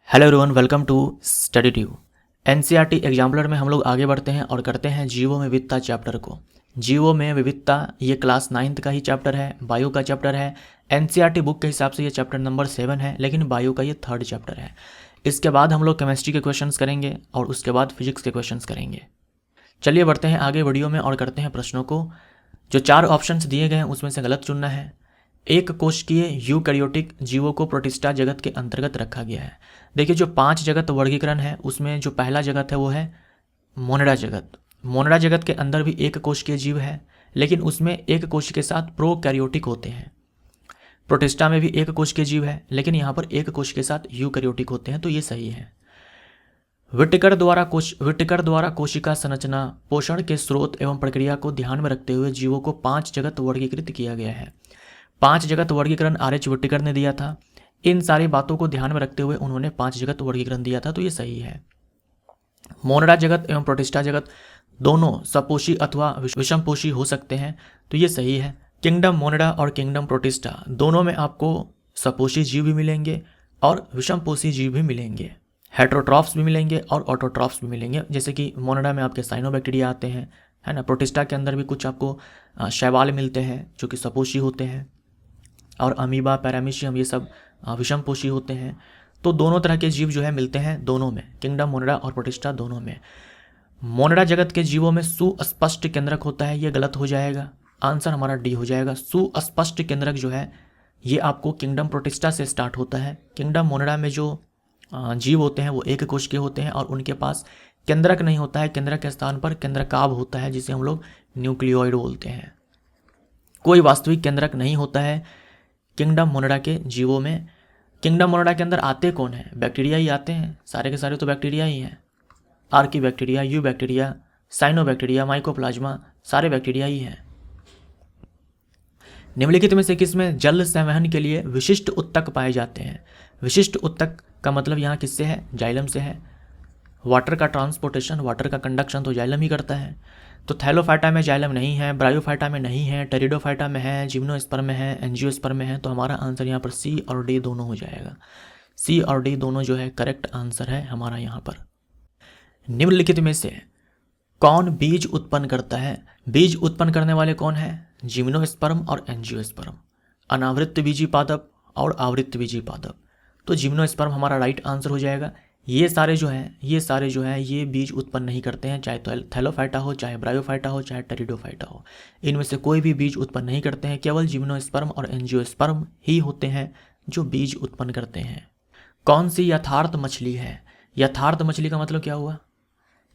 Hello everyone, welcome to study tube. NCERT exemplar में हम लोग आगे बढ़ते हैं और करते हैं जीवों में विविधता चैप्टर को। जीवों में विविधता ये क्लास 9th का ही चैप्टर है, बायो का चैप्टर है। एनसीईआरटी बुक के हिसाब से ये चैप्टर नंबर 7 है, लेकिन बायो का ये 3rd चैप्टर है। इसके बाद हम लोग केमिस्ट्री के क्वेश्चंस करेंगे और उसके बाद फिजिक्स के क्वेश्चंस करेंगे। चलिए बढ़ते हैं आगे वीडियो में और करते हैं प्रश्नों को। जो 4 ऑप्शंस दिए गए हैं उसमें से गलत चुनना है। एक कोशिकीय यूकैरियोटिक जीवों को प्रोटिस्टा जगत के अंतर्गत रखा गया है। देखिए, जो 5 जगत वर्गीकरण है उसमें जो पहला जगत है वो है मोनिडा जगत। मोनिडा जगत के अंदर भी एक कोशिकीय जीव है, लेकिन उसमें एक कोशिका के साथ प्रोकैरियोटिक होते हैं। प्रोटिस्टा में भी एक कोशिकीय जीव है, लेकिन यहाँ पर एक कोशिका के साथ यूकैरियोटिक होते हैं, तो ये सही है। विटेकर द्वारा कोशिका संरचना, पोषण के स्रोत एवं प्रक्रिया को ध्यान में रखते हुए जीवों को 5 जगत वर्गीकृत किया गया है। 5 जगत वर्गीकरण आर.एच. विटेकर ने दिया था। इन सारी बातों को ध्यान में रखते हुए उन्होंने 5 जगत वर्गीकरण दिया था, तो ये सही है। मोनिडा जगत एवं प्रोटिस्टा जगत दोनों सपोषी अथवा विषमपोषी हो सकते हैं, तो ये सही है। किंगडम मोनिडा और किंगडम प्रोटिस्टा दोनों में आपको सपोषी जीव भी मिलेंगे और विषमपोषी जीव भी मिलेंगे। हेट्रोट्रॉफ्स भी मिलेंगे और ऑटोट्रॉफ्स भी मिलेंगे। जैसे कि मोनिडा में आपके साइनोबैक्टीरिया आते हैं, है ना। प्रोटिस्टा के अंदर भी कुछ आपको शैवाल मिलते हैं जो कि सपोषी होते हैं, और अमीबा, पैरामीशियम, ये सब विषमपोषी होते हैं। तो दोनों तरह के जीव जो है मिलते हैं दोनों में, किंगडम मोनिडा और प्रोटिस्टा दोनों में। मोनिडा जगत के जीवों में सुस्पष्ट केंद्रक होता है, ये गलत हो जाएगा। आंसर हमारा डी हो जाएगा। सुस्पष्ट केंद्रक जो है ये आपको किंगडम प्रोटिस्टा से स्टार्ट होता है। किंगडम मोनिडा में जो जीव होते हैं वो एक कोश के होते हैं और उनके पास केंद्रक नहीं होता है। केंद्रक के स्थान पर केंद्रकाभ होता है, जिसे हम लोग न्यूक्लियोइड बोलते हैं। कोई वास्तविक केंद्रक नहीं होता है किंगडम मोनिडा के जीवों में। किंगडम मोनिडा के अंदर आते कौन है? बैक्टीरिया ही आते हैं, सारे के सारे तो बैक्टीरिया ही हैं। Archie bacteria, you bacteria, cyanobacteria, mycoplasma, सारे बैक्टीरिया ही हैं। निम्नलिखित में से किसमें जल संवहन के लिए विशिष्ट उत्तक पाए जाते हैं? विशिष्ट उत्तक का मतलब यहाँ किससे है? जाइलम से है। वाटर का ट्रांसपोर्टेशन, वाटर का कंडक्शन तो जाइलम ही करता है। तो थैलोफाइटा में जाइलम नहीं है, ब्रायोफाइटा में नहीं है, टेरिडोफाइटा में है, जिम्नोस्पर्म में है, एंजियोस्पर्म में है। तो हमारा आंसर यहाँ पर सी और डी दोनों हो जाएगा। सी और डी दोनों जो है करेक्ट आंसर है हमारा यहाँ पर। निम्नलिखित में से कौन बीज उत्पन्न करता है? बीज उत्पन्न करने वाले कौन है? जिम्नोस्पर्म और एंजियोस्पर्म। अनावृत बीजी पादप और आवृत बीजी पादप। तो जिम्नोस्पर्म हमारा राइट आंसर हो जाएगा। ये सारे जो हैं ये बीज उत्पन्न नहीं करते हैं, चाहे तो थैलोफाइटा हो, चाहे ब्रायोफाइटा हो, चाहे टेरिडोफाइटा हो। इनमें से कोई भी बीज उत्पन्न नहीं करते हैं। केवल जिम्नोस्पर्म और एंजियोस्पर्म ही होते हैं जो बीज उत्पन्न करते हैं। कौन सी यथार्थ मछली है? यथार्थ मछली का मतलब क्या हुआ?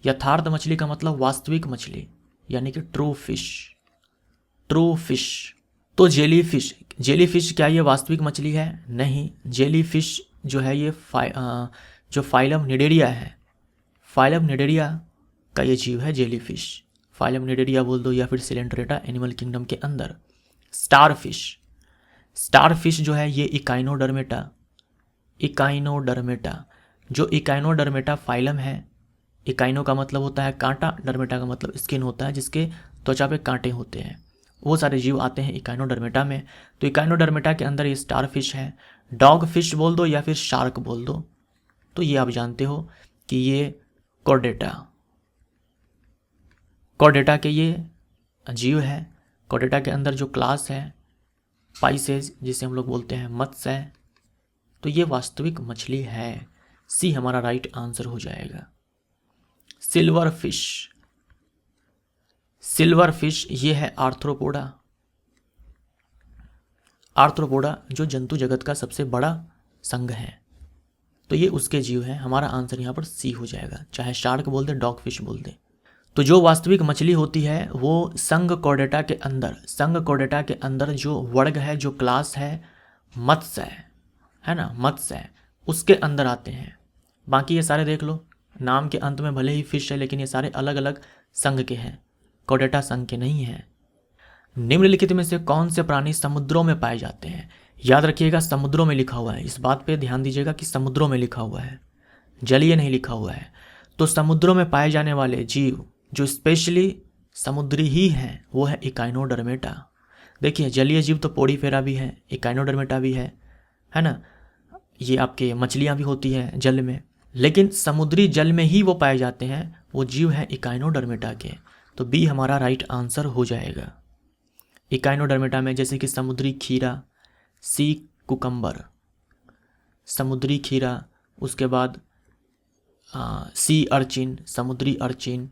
यथार्थ मछली का मतलब वास्तविक मछली, यानी कि ट्रू फिश। True fish. तो जेलीफिश क्या ये वास्तविक मछली है? नहीं। जेलीफिश जो है ये जो फाइलम निडेरिया है, फाइलम निडेरिया का ये जीव है जेलीफिश। फाइलम निडेरिया बोल दो या फिर सिलेंड्रेटा एनिमल किंगडम के अंदर। स्टारफिश जो है ये इकाइनोडर्मेटा जो इकाइनोडर्मेटा फाइलम है। इकाइनो का मतलब होता है कांटा, डर्मेटा का मतलब स्किन होता है, जिसके त्वचा पे कांटे होते हैं। वो सारे जीव आते हैं इकाइनोडर्मेटा में। तो इकाइनोडर्मेटा के अंदर ये स्टारफिश है। डॉग फिश बोल दो या फिर शार्क बोल दो, तो ये आप जानते हो कि ये कॉर्डेटा के ये जीव है। कॉर्डेटा के अंदर जो क्लास है पाइसेज, जिसे हम लोग बोलते हैं मत्स्य है, तो ये वास्तविक मछली है। सी हमारा राइट आंसर हो जाएगा। सिल्वर फिश ये है आर्थ्रोपोडा जो जंतु जगत का सबसे बड़ा संघ है, तो ये उसके जीव हैं। हमारा आंसर यहाँ पर सी हो जाएगा, चाहे शार्क बोल दे, डॉग फिश बोल दे। तो जो वास्तविक मछली होती है वो संघ कॉर्डेटा के अंदर जो वर्ग है, जो क्लास है मत्स्य है ना, मत्स्य है, उसके अंदर आते हैं। बाकी ये सारे देख लो, नाम के अंत में भले ही फिश है, लेकिन ये सारे अलग अलग संघ के हैं, कॉर्डेटा संघ के नहीं हैं। निम्नलिखित में से कौन से प्राणी समुद्रों में पाए जाते हैं? याद रखिएगा समुद्रों में लिखा हुआ है, इस बात पे ध्यान दीजिएगा कि समुद्रों में लिखा हुआ है, जलीय नहीं लिखा हुआ है। तो समुद्रों में पाए जाने वाले जीव जो स्पेशली समुद्री ही हैं वो है इकाइनोडर्मेटा। देखिए, जलीय जीव तो पोड़ीफेरा भी है, इकाइनोडर्मेटा भी है ना। ये आपके मछलियाँ भी होती हैं जल में, लेकिन समुद्री जल में ही वो पाए जाते हैं, वो जीव हैं इकाइनोडर्मेटा के। तो बी हमारा राइट आंसर हो जाएगा। इकाइनोडर्मेटा में जैसे कि समुद्री खीरा, सी कुकम्बर, समुद्री खीरा, उसके बाद सी अर्चिन, समुद्री अर्चिन,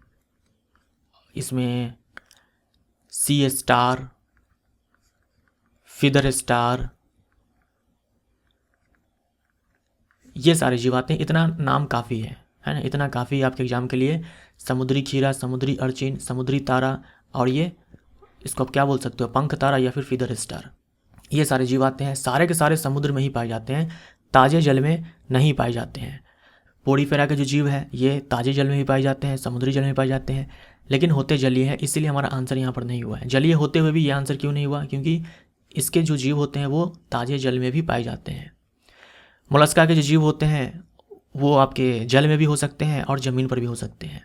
इसमें सी स्टार, फिदर स्टार, ये सारे जीव आते हैं। इतना नाम काफ़ी है ना, इतना काफ़ी है आपके एग्जाम के लिए। समुद्री खीरा, समुद्री अर्चिन, समुद्री तारा, और ये इसको आप क्या बोल सकते हो, पंख तारा या फिर फिदर स्टार, ये सारे जीव आते हैं। सारे के सारे समुद्र में ही पाए जाते हैं, ताज़े जल में नहीं पाए जाते हैं। पोड़ीफेरा के जो जीव है ये ताज़े जल में भी पाए जाते हैं, समुद्री जल में पाए जाते हैं, लेकिन होते जलीय हैं, इसीलिए हमारा आंसर यहाँ पर नहीं हुआ है। जलीय होते हुए भी ये आंसर क्यों नहीं हुआ, क्योंकि इसके जो जीव होते हैं वो ताज़े जल में भी पाए जाते हैं। मोलस्का के जो जीव होते हैं वो आपके जल में भी हो सकते हैं और ज़मीन पर भी हो सकते हैं,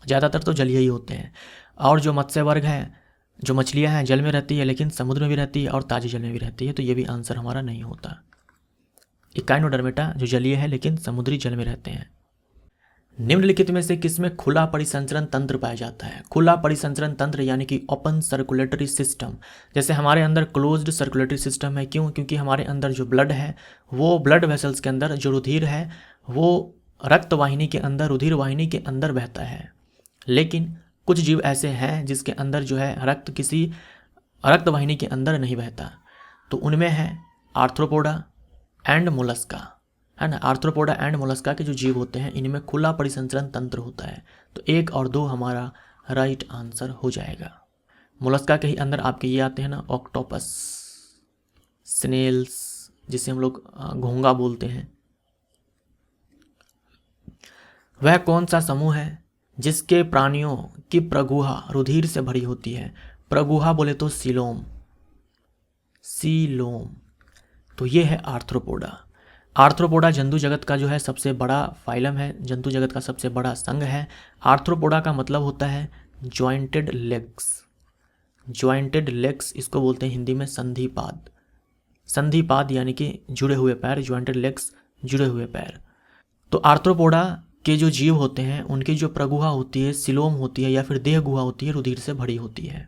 ज़्यादातर तो जलीय ही होते हैं। और जो मत्स्य वर्ग हैं, जो मछलियाँ हैं, जल में रहती है लेकिन समुद्र में भी रहती है और ताज़े जल में भी रहती है, तो ये भी आंसर हमारा नहीं होता। इकाइनोडर्मेटा जो जलीय है लेकिन समुद्री जल में रहते हैं। निम्नलिखित में से किसमें खुला परिसंचरण तंत्र पाया जाता है? खुला परिसंचरण तंत्र यानी कि ओपन सर्कुलेटरी सिस्टम। जैसे हमारे अंदर क्लोज्ड सर्कुलेटरी सिस्टम है, क्यों? क्योंकि हमारे अंदर जो ब्लड है वो ब्लड वेसल्स के अंदर, जो रुधिर है वो रक्त वाहिनी के अंदर, रुधिर वाहिनी के अंदर बहता है। लेकिन कुछ जीव ऐसे हैं जिसके अंदर जो है रक्त किसी रक्त वाहिनी के अंदर नहीं बहता, तो उनमें है आर्थ्रोपोडा एंड मोलस्का, है ना। आर्थ्रोपोडा एंड मोलस्का के जो जीव होते हैं इनमें खुला परिसंचरण तंत्र होता है, तो 1 और 2 हमारा राइट आंसर हो जाएगा। मोलस्का के ही अंदर आपके ये आते हैं ना, ऑक्टोपस, स्नेल्स, जिसे हम लोग घोंगा बोलते हैं। वह कौन सा समूह है जिसके प्राणियों की प्रगुहा रुधिर से भरी होती है? प्रगुहा बोले तो सीलोम, सीलोम, तो ये है आर्थ्रोपोडा। आर्थ्रोपोडा जंतु जगत का जो है सबसे बड़ा फाइलम है, जंतु जगत का सबसे बड़ा संघ है। आर्थ्रोपोडा का मतलब होता है जॉइंटेड लेग्स, जॉइंटेड लेग्स इसको बोलते हैं हिंदी में संधिपाद। संधिपाद यानी कि जुड़े हुए पैर, जॉइंटेड लेग्स जुड़े हुए पैर। तो आर्थ्रोपोडा के जो जीव होते हैं उनकी जो प्रगुहा होती है, सिलोम होती है या फिर देह गुहा होती है, रुधिर से भरी होती है।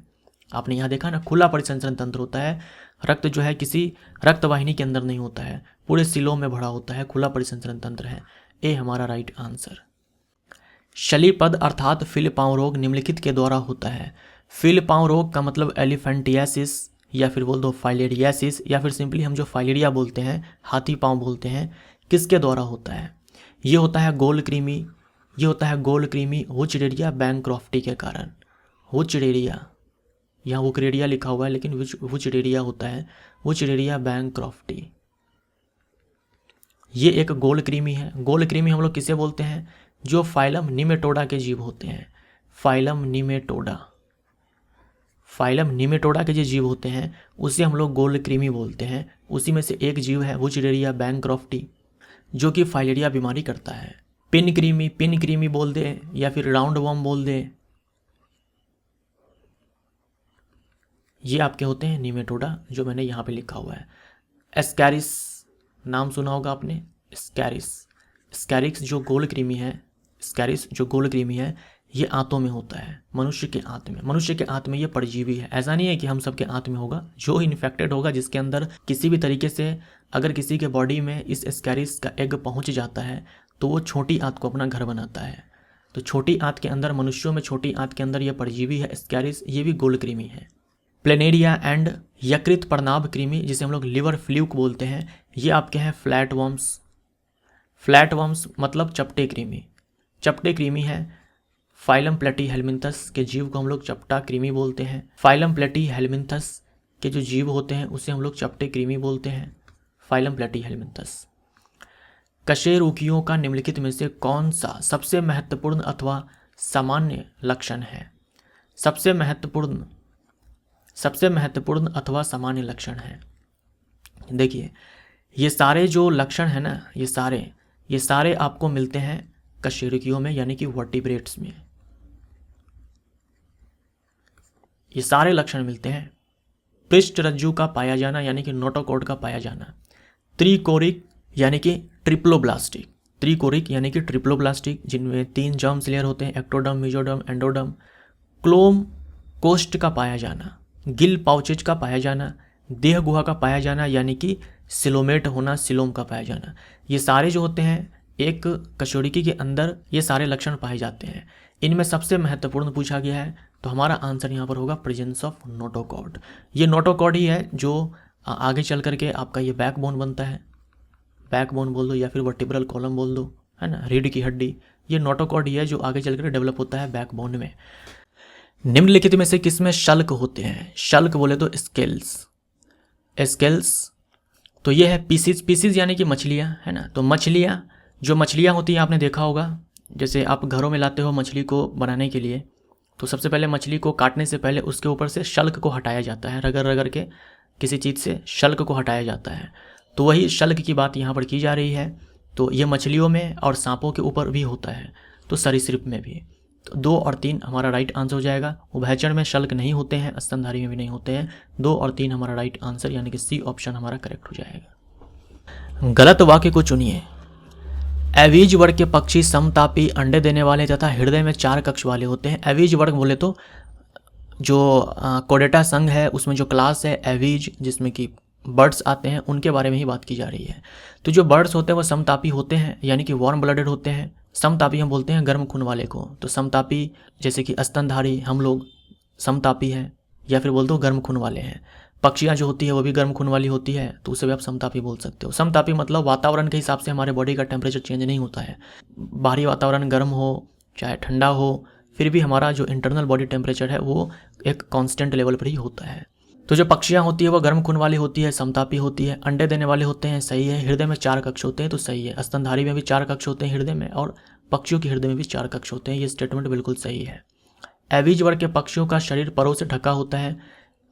आपने यहाँ देखा ना, खुला परिसंचरण तंत्र होता है, रक्त जो है किसी रक्त वाहिनी के अंदर नहीं होता है, पूरे सिलों में भरा होता है, खुला परिसंचरण तंत्र है। ए हमारा राइट आंसर। शलीपद अर्थात फिल पाँव रोग निम्नलिखित के द्वारा होता है। फिल पाँव रोग का मतलब एलिफेंटियासिस या फिर बोल दो फाइलेरियासिस, या फिर सिंपली हम जो फाइलेरिया बोलते हैं, हाथी पाँव बोलते हैं, किसके द्वारा होता है? ये होता है गोल कृमि, ये होता है गोल कृमि वुचरेरिया बैंक्रॉफ्टी के कारण। वुचरेरिया, यहाँ वुकरेरिया लिखा हुआ है लेकिन वुचरेरिया होता है, वुचरेरिया बैंक्रॉफ्टी। ये एक गोल कृमि है। गोल कृमि हम लोग किसे बोलते हैं? जो फाइलम निमेटोडा के जीव होते हैं, फाइलम निमेटोडा, फाइलम निमेटोडा के जो जीव होते हैं उसे हम लोग गोल कृमि बोलते हैं। उसी में से एक जीव है वुचरेरिया बैंक्रॉफ्टी जो कि फाइलेरिया बीमारी करता है। पिन कृमि बोल दे या फिर राउंड वॉर्म बोल दे, ये आपके होते हैं निमेटोडा, जो मैंने यहाँ पे लिखा हुआ है। एस्कैरिस नाम सुना होगा आपने, स्कैरिस, स्कैरिक्स जो गोल कृमि है, स्कैरिस जो गोल कृमि है ये आंतों में होता है, मनुष्य के आंत में। मनुष्य के आंत में ये परजीवी है, ऐसा नहीं है कि हम सबके आंत में होगा। जो इन्फेक्टेड होगा, जिसके अंदर किसी भी तरीके से अगर किसी के बॉडी में इस स्कैरिस का एग पहुँच जाता है तो वो छोटी आंत को अपना घर बनाता है। तो छोटी आंत के अंदर, मनुष्यों में छोटी आंत के अंदर ये परजीवी है स्कैरिस, ये भी गोल कृमि है। प्लेनेरिया एंड यकृत प्रनाभ कृमि जिसे हम लोग लिवर फ्लूक बोलते हैं, ये आपके हैं फ्लैट वर्म्स। फ्लैट वर्म्स मतलब चपटे कृमि, चपटे कृमि है। फाइलम प्लेटीहेल्मिन्थस के जीव को हम लोग चपटा कृमि बोलते हैं। फाइलम प्लेटीहेल्मिन्थस के जो जीव होते हैं उसे हम लोग चपटे कृमि बोलते हैं, फाइलम प्लेटीहेल्मिन्थस। कशेरुकियों का निम्नलिखित में से कौन सा सबसे महत्वपूर्ण अथवा सामान्य लक्षण है? सबसे महत्वपूर्ण अथवा सामान्य लक्षण है। देखिए ये सारे जो लक्षण है ना, ये सारे आपको मिलते हैं कशेरुकियों में, यानी कि वर्टिब्रेट्स में। ये सारे लक्षण मिलते हैं। पृष्ठ रज्जु का पाया जाना यानी कि नोटोकॉर्ड का पाया जाना, त्रिकोरिक यानी कि ट्रिप्लोब्लास्टिक, त्रिकोरिक यानी कि ट्रिप्लोब्लास्टिक, जिनमें 3 जर्म्स लेयर होते हैं, एक्टोडर्म, मेसोडर्म, एंडोडर्म। क्लोम कोस्ट का पाया जाना, गिल पाउचेज का पाया जाना, देह गुहा का पाया जाना यानी कि सिलोमेट होना, सिलोम का पाया जाना, ये सारे जो होते हैं एक कशेरुकी के अंदर ये सारे लक्षण पाए जाते हैं। इनमें सबसे महत्वपूर्ण पूछा गया है तो हमारा आंसर यहाँ पर होगा प्रेजेंस ऑफ नोटोकॉर्ड। ये नोटोकॉर्ड ही है जो आगे चल करके आपका ये बैकबोन बनता है, बैकबोन बोल दो या फिर वर्टिब्रल कॉलम बोल दो, है ना, रीढ़ की हड्डी। ये नोटोकॉर्ड ही है जो आगे चल कर डेवलप होता है बैकबोन में। निम्नलिखित में से किसमें शल्क होते हैं? शल्क बोले तो स्केल्स, स्केल्स तो ये है पीसीज, पीसीज यानी कि मछलियाँ, है ना। तो मछलियाँ, जो मछलियाँ होती हैं आपने देखा होगा, जैसे आप घरों में लाते हो मछली को बनाने के लिए, तो सबसे पहले मछली को काटने से पहले उसके ऊपर से शल्क को हटाया जाता है, रगड़ रगड़ के किसी चीज़ से शल्क को हटाया जाता है। तो वही शल्क की बात यहाँ पर की जा रही है। तो ये मछलियों में और सांपों के ऊपर भी होता है, तो सरीसृप में भी। तो 2 और 3 हमारा राइट आंसर हो जाएगा। उभयचर में शल्क नहीं होते हैं, स्तनधारी में भी नहीं होते हैं। 2 और 3 हमारा राइट आंसर यानी कि सी ऑप्शन हमारा करेक्ट हो जाएगा। गलत वाक्य को चुनिए। एवीज वर्ग के पक्षी समतापी, अंडे देने वाले तथा हृदय में 4 कक्ष वाले होते हैं। एवीज वर्ग बोले तो जो कोडेटा संघ है उसमें जो क्लास है एवीज, जिसमें कि बर्ड्स आते हैं, उनके बारे में ही बात की जा रही है। तो जो बर्ड्स होते हैं वो समतापी होते हैं, यानी कि वार्म ब्लडेड होते हैं। समतापी हम बोलते हैं गर्म खून वाले को। तो समतापी जैसे कि स्तनधारी हम लोग समतापी हैं, या फिर बोल दो गर्म खून वाले हैं। पक्षियाँ जो होती है वो भी गर्म खून वाली होती है, तो उसे भी आप समतापी बोल सकते हो। समतापी मतलब वातावरण के हिसाब से हमारे बॉडी का टेम्परेचर चेंज नहीं होता है। बाहरी वातावरण गर्म हो चाहे ठंडा हो, फिर भी हमारा जो इंटरनल बॉडी टेम्परेचर है वो एक कांस्टेंट लेवल पर ही होता है। तो जो पक्षियाँ होती है वो गर्म खून वाली होती है, समतापी होती है, अंडे देने वाले होते हैं, सही है। हृदय में 4 कक्ष होते हैं, तो सही है। स्तनधारी में भी 4 कक्ष होते हैं हृदय में, और पक्षियों के हृदय में भी 4 कक्ष होते हैं। ये स्टेटमेंट बिल्कुल सही है। एवीज वर्ग के पक्षियों का शरीर परों से ढका होता है,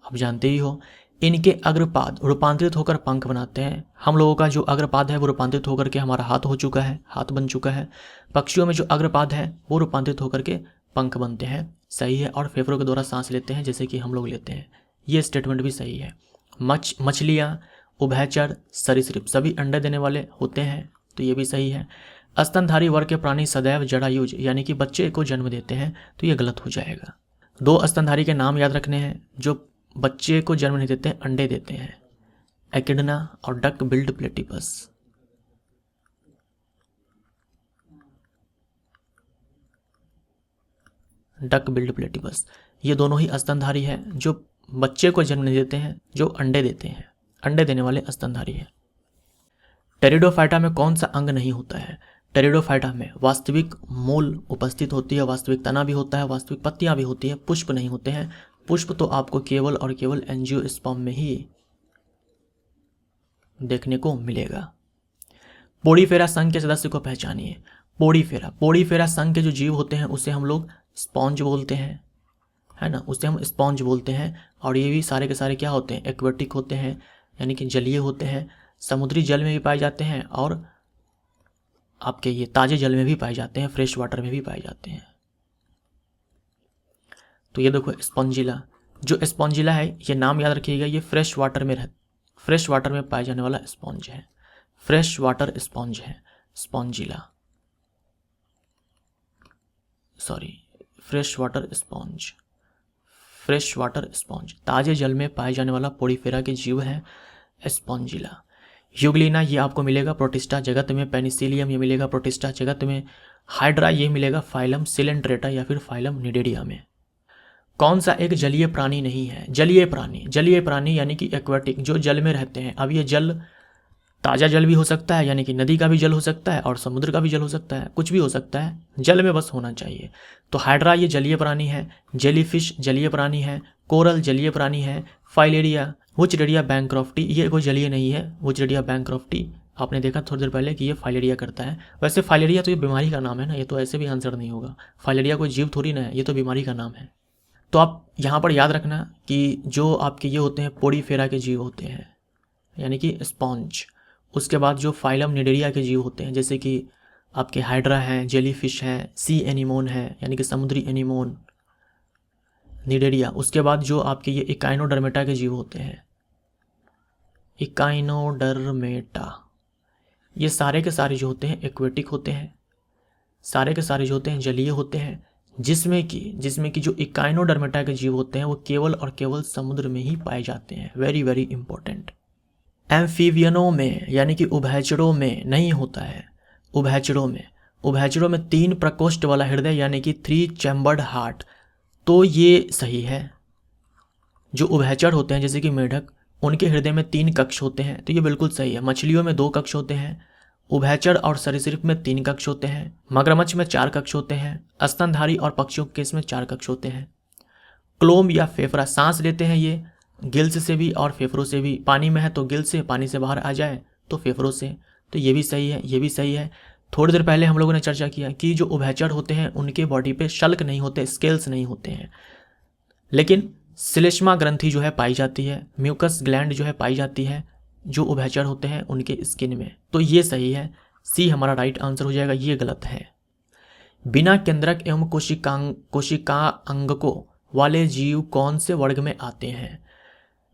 आप जानते ही हो। इनके अग्रपाद रूपांतरित होकर पंख बनाते हैं। हम लोगों का जो अग्रपाद है वो रूपांतरित होकर के हमारा हाथ हो चुका है, हाथ बन चुका है। पक्षियों में जो अग्रपाद है वो रूपांतरित होकर के पंख बनते हैं, सही है। और फेफड़ों के द्वारा सांस लेते हैं जैसे कि हम लोग लेते हैं, ये स्टेटमेंट भी सही है। मछलियाँ, उभयचर, सरीसृप सभी अंडे देने वाले होते हैं, तो ये भी सही है। स्तनधारी वर्ग के प्राणी सदैव जरायुज यानी कि बच्चे को जन्म देते हैं, तो ये गलत हो जाएगा। 2 स्तनधारी के नाम याद रखने हैं जो बच्चे को जन्म नहीं देते हैं, अंडे देते हैं, एकिडना और duck billed platypus. Duck billed platypus ये दोनों ही स्तनधारी है जो बच्चे को जन्म नहीं देते हैं, जो अंडे देते हैं, अंडे देने वाले स्तनधारी है। टेरिडोफाइटा में कौन सा अंग नहीं होता है? टेरिडोफाइटा में वास्तविक मूल उपस्थित होती है, वास्तविक तना भी होता है, वास्तविक पत्तियां भी होती है, पुष्प नहीं होते हैं। पुष्प तो आपको केवल और केवल एंजियोस्पर्म में ही देखने को मिलेगा। पोड़ीफेरा संघ के सदस्य को पहचानिए। पोड़ीफेरा संघ के जो जीव होते हैं उसे हम लोग स्पॉन्ज बोलते हैं, है ना, उसे हम स्पॉन्ज बोलते हैं। और ये भी सारे के सारे क्या होते हैं? एक्वेटिक होते हैं, यानी कि जलीय होते हैं। समुद्री जल में भी पाए जाते हैं और आपके ये ताजे जल में भी पाए जाते हैं, फ्रेश वाटर में भी पाए जाते हैं। तो ये देखो स्पॉन्जिला, जो स्पॉन्जिला है ये नाम याद रखिएगा, ये फ्रेश वाटर में पाए जाने वाला स्पॉन्ज है, फ्रेश वाटर स्पॉन्ज है Spongilla, sorry fresh water sponge ताजे जल में पाए जाने वाला पोड़ीफेरा के जीव है स्पॉन्जिला। यूग्लिना ये आपको मिलेगा प्रोटिस्टा जगत में, पेनिसिलियम ये मिलेगा प्रोटिस्टा जगत में, हाइड्रा ये मिलेगा फाइलम सिलेंट्रेटा या फिर फाइलम निडेरिया में। कौन सा एक जलीय प्राणी नहीं है? जलीय प्राणी यानी कि एक्वेटिक, जो जल में रहते हैं। अब ये जल ताज़ा जल भी हो सकता है, यानी कि नदी का भी जल हो सकता है और समुद्र का भी जल हो सकता है, कुछ भी हो सकता है, जल में बस होना चाहिए। तो हाइड्रा ये जलीय प्राणी है, जेलीफिश जलीय प्राणी है, कोरल जलीय प्राणी है, फाइलेरिया वुचरेडिया बैंक्रॉफ्टी ये कोई जलीय नहीं है। वुचरेडिया बैंक्रॉफ्टी आपने देखा थोड़ी देर पहले कि ये फाइलेरिया करता है। वैसे फाइलेरिया तो ये बीमारी का नाम है ना, ये तो ऐसे भी आंसर नहीं होगा। फाइलेरिया कोई जीव थोड़ी ना है, ये तो बीमारी का नाम है। तो आप यहाँ पर याद रखना कि जो आपके ये होते हैं पोड़ीफेरा के जीव होते हैं, यानी कि स्पॉन्ज। उसके बाद जो फाइलम निडेरिया के जीव होते हैं, जैसे कि आपके हाइड्रा हैं, जेलीफिश हैं, सी एनीमोन है यानी कि समुद्री एनीमोन, निडेरिया। उसके बाद जो आपके ये इकाइनोडर्मेटा के जीव होते हैं, इकाइनोडर्मेटा, ये सारे के सारे जो होते हैं एक्वेटिक होते हैं, सारे के सारे जो होते हैं जलीय होते हैं, जिसमें कि जो इकाइनोडर्मेटा के जीव होते हैं वो केवल और केवल समुद्र में ही पाए जाते हैं। Very very important. एम्फीबियनों में यानी कि उभयचरों में नहीं होता है। उभयचरों में 3 प्रकोष्ठ वाला हृदय यानी कि 3 चैम्बर्ड हार्ट, तो ये सही है। जो उभयचर होते हैं जैसे कि मेढक, उनके हृदय में 3 कक्ष होते हैं, तो ये बिल्कुल सही है। मछलियों में 2 कक्ष होते हैं, उभयचर और सरीसृप में 3 कक्ष होते हैं, मगरमच्छ में 4 कक्ष होते हैं, स्तनधारी और पक्षियों के केस में 4 कक्ष होते हैं। क्लोम या फेफड़ा, सांस लेते हैं ये गिल्स से भी और फेफड़ों से भी। पानी में है तो गिल्स से, पानी से बाहर आ जाए तो फेफड़ों से, तो ये भी सही है, ये भी सही है। थोड़ी देर पहले हम लोगों ने चर्चा किया कि जो उभयचर होते हैं उनके बॉडी पे शल्क नहीं होते, स्केल्स नहीं होते हैं, लेकिन श्लेष्मा ग्रंथि जो है पाई जाती है, म्यूकस ग्लैंड जो है पाई जाती है जो उभयचर होते हैं उनके स्किन में, तो ये सही है। सी हमारा राइट आंसर हो जाएगा, ये गलत है। बिना केंद्रक एवं कोशिकांगकों वाले जीव कौन से वर्ग में आते हैं?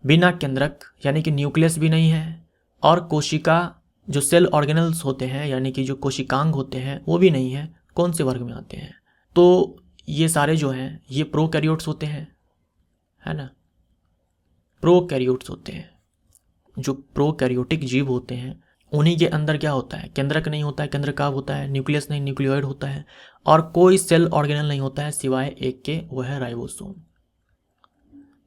बिना केंद्रक यानी कि न्यूक्लियस भी नहीं है, और कोशिका जो सेल ऑर्गेनल्स होते हैं यानी कि जो कोशिकांग होते हैं वो भी नहीं है, कौन से वर्ग में आते हैं? तो ये सारे जो हैं ये प्रोकैरियोट्स होते हैं, है ना, प्रोकैरियोट्स होते हैं। जो प्रोकैरियोटिक जीव होते हैं उन्हीं के अंदर क्या होता है? केंद्रक नहीं होता है, केंद्रकाभ होता है, न्यूक्लियस नहीं, न्यूक्लियोइड होता है, और कोई सेल ऑर्गेनल नहीं होता है सिवाय एक के, वह है राइबोसोम।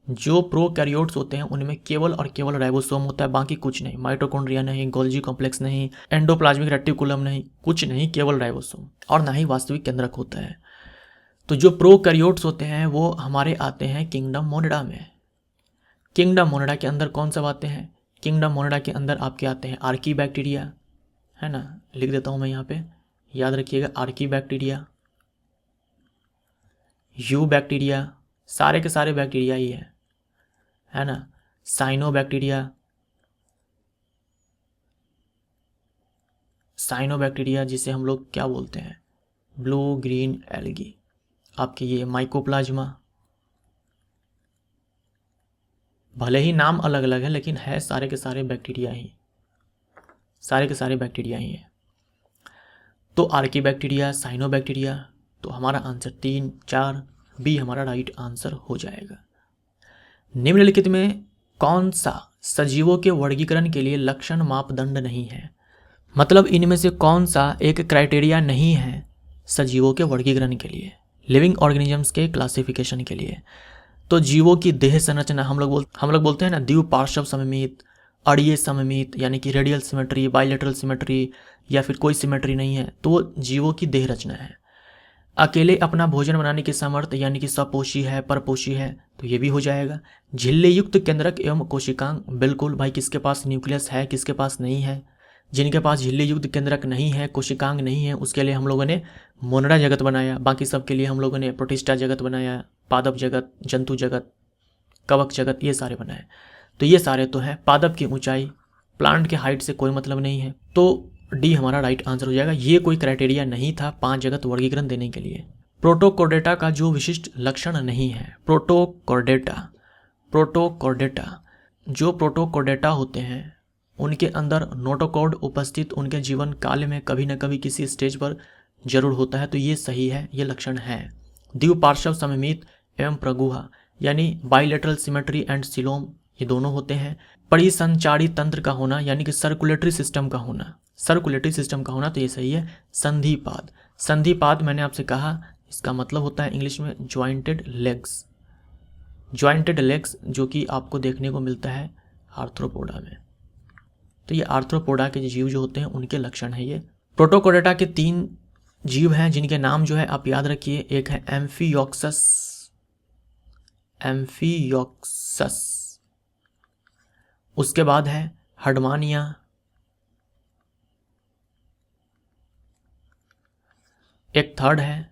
जो प्रोकैरियोट्स होते हैं उनमें केवल और केवल राइबोसोम होता है, बाकी कुछ नहीं। माइटोकॉन्ड्रिया नहीं, गोल्जी कॉम्प्लेक्स नहीं, एंडोप्लाज्मिक रेटिकुलम नहीं, कुछ नहीं, केवल राइबोसोम, और ना ही वास्तविक केंद्रक होता है। तो जो प्रोकैरियोट्स होते हैं वो हमारे आते हैं किंगडम मोनिडा में। किंगडम मोनिडा के अंदर कौन सब आते हैं? किंगडम मोनिडा के अंदर आपके आते हैं आर्की बैक्टीरिया, है ना, लिख देता हूं मैं यहाँ पे, याद रखिएगा, आर्की बैक्टीरिया, यू बैक्टीरिया, सारे के सारे बैक्टीरिया ही है ना, साइनो बैक्टीरिया जिसे हम लोग क्या बोलते हैं, ब्लू ग्रीन एल्गी, आपके ये माइकोप्लाज्मा, भले ही नाम अलग अलग है लेकिन है सारे के सारे बैक्टीरिया ही, सारे के सारे बैक्टीरिया ही है। तो आर्की बैक्टीरिया, साइनो बैक्टीरिया, तो हमारा आंसर 3, 4 बी हमारा राइट आंसर हो जाएगा। निम्नलिखित में कौन सा सजीवों के वर्गीकरण के लिए लक्षण मापदंड नहीं है? मतलब इनमें से कौन सा एक क्राइटेरिया नहीं है सजीवों के वर्गीकरण के लिए, लिविंग ऑर्गेनिजम्स के क्लासिफिकेशन के लिए? तो जीवों की देह संरचना हम लोग बोलते हैं ना, द्विपार्श्व सममित, अड़ीय सममित, यानी कि रेडियल सिमेट्री, बाइलेटरल सिमेट्री, या फिर कोई सिमेट्री नहीं है, तो वो जीवों की देह रचना है। अकेले अपना भोजन बनाने की सामर्थ्य यानी कि सपोषी है, परपोषी है, तो ये भी हो जाएगा। झिल्ली युक्त केंद्रक एवं कोशिकांग, बिल्कुल भाई, किसके पास न्यूक्लियस है, किसके पास नहीं है? जिनके पास झिल्ली युक्त केंद्रक नहीं है, कोशिकांग नहीं है, उसके लिए हम लोगों ने मोनिडा जगत बनाया, बाकी सब के लिए हम लोगों ने प्रोटिस्टा जगत बनाया, पादप जगत, जंतु जगत, कवक जगत, ये सारे बनाए। तो ये सारे तो हैं। पादप की ऊंचाई, प्लांट के हाइट से कोई मतलब नहीं है, तो डी हमारा राइट आंसर हो जाएगा। ये कोई क्राइटेरिया नहीं था 5 जगत वर्गीकरण देने के लिए। प्रोटोकॉर्डेटा का जो विशिष्ट लक्षण नहीं है, प्रोटोकॉर्डेटा, जो प्रोटोकॉर्डेटा होते हैं उनके अंदर नोटोकॉर्ड उपस्थित उनके जीवन काल में कभी न कभी किसी स्टेज पर जरूर होता है, तो ये सही है, ये लक्षण है। द्विपार्श्व सममित एवं प्रगुहा यानी बाइलेटरल सिमेट्री एंड सिलोम, ये दोनों होते हैं। परिसंचारी तंत्र का होना यानी कि सर्कुलेटरी सिस्टम का होना, तो ये सही है। संधिपाद मैंने आपसे कहा इसका मतलब होता है इंग्लिश में ज्वाइंटेड लेग्स, जो कि आपको देखने को मिलता है आर्थ्रोपोडा में। तो ये आर्थ्रोपोडा के जीव जो होते हैं उनके लक्षण है ये। प्रोटोकॉर्डेटा के 3 जीव हैं जिनके नाम जो है आप याद रखिए। एक है एम्फियोक्सस, उसके बाद है हडमानिया, एक थर्ड है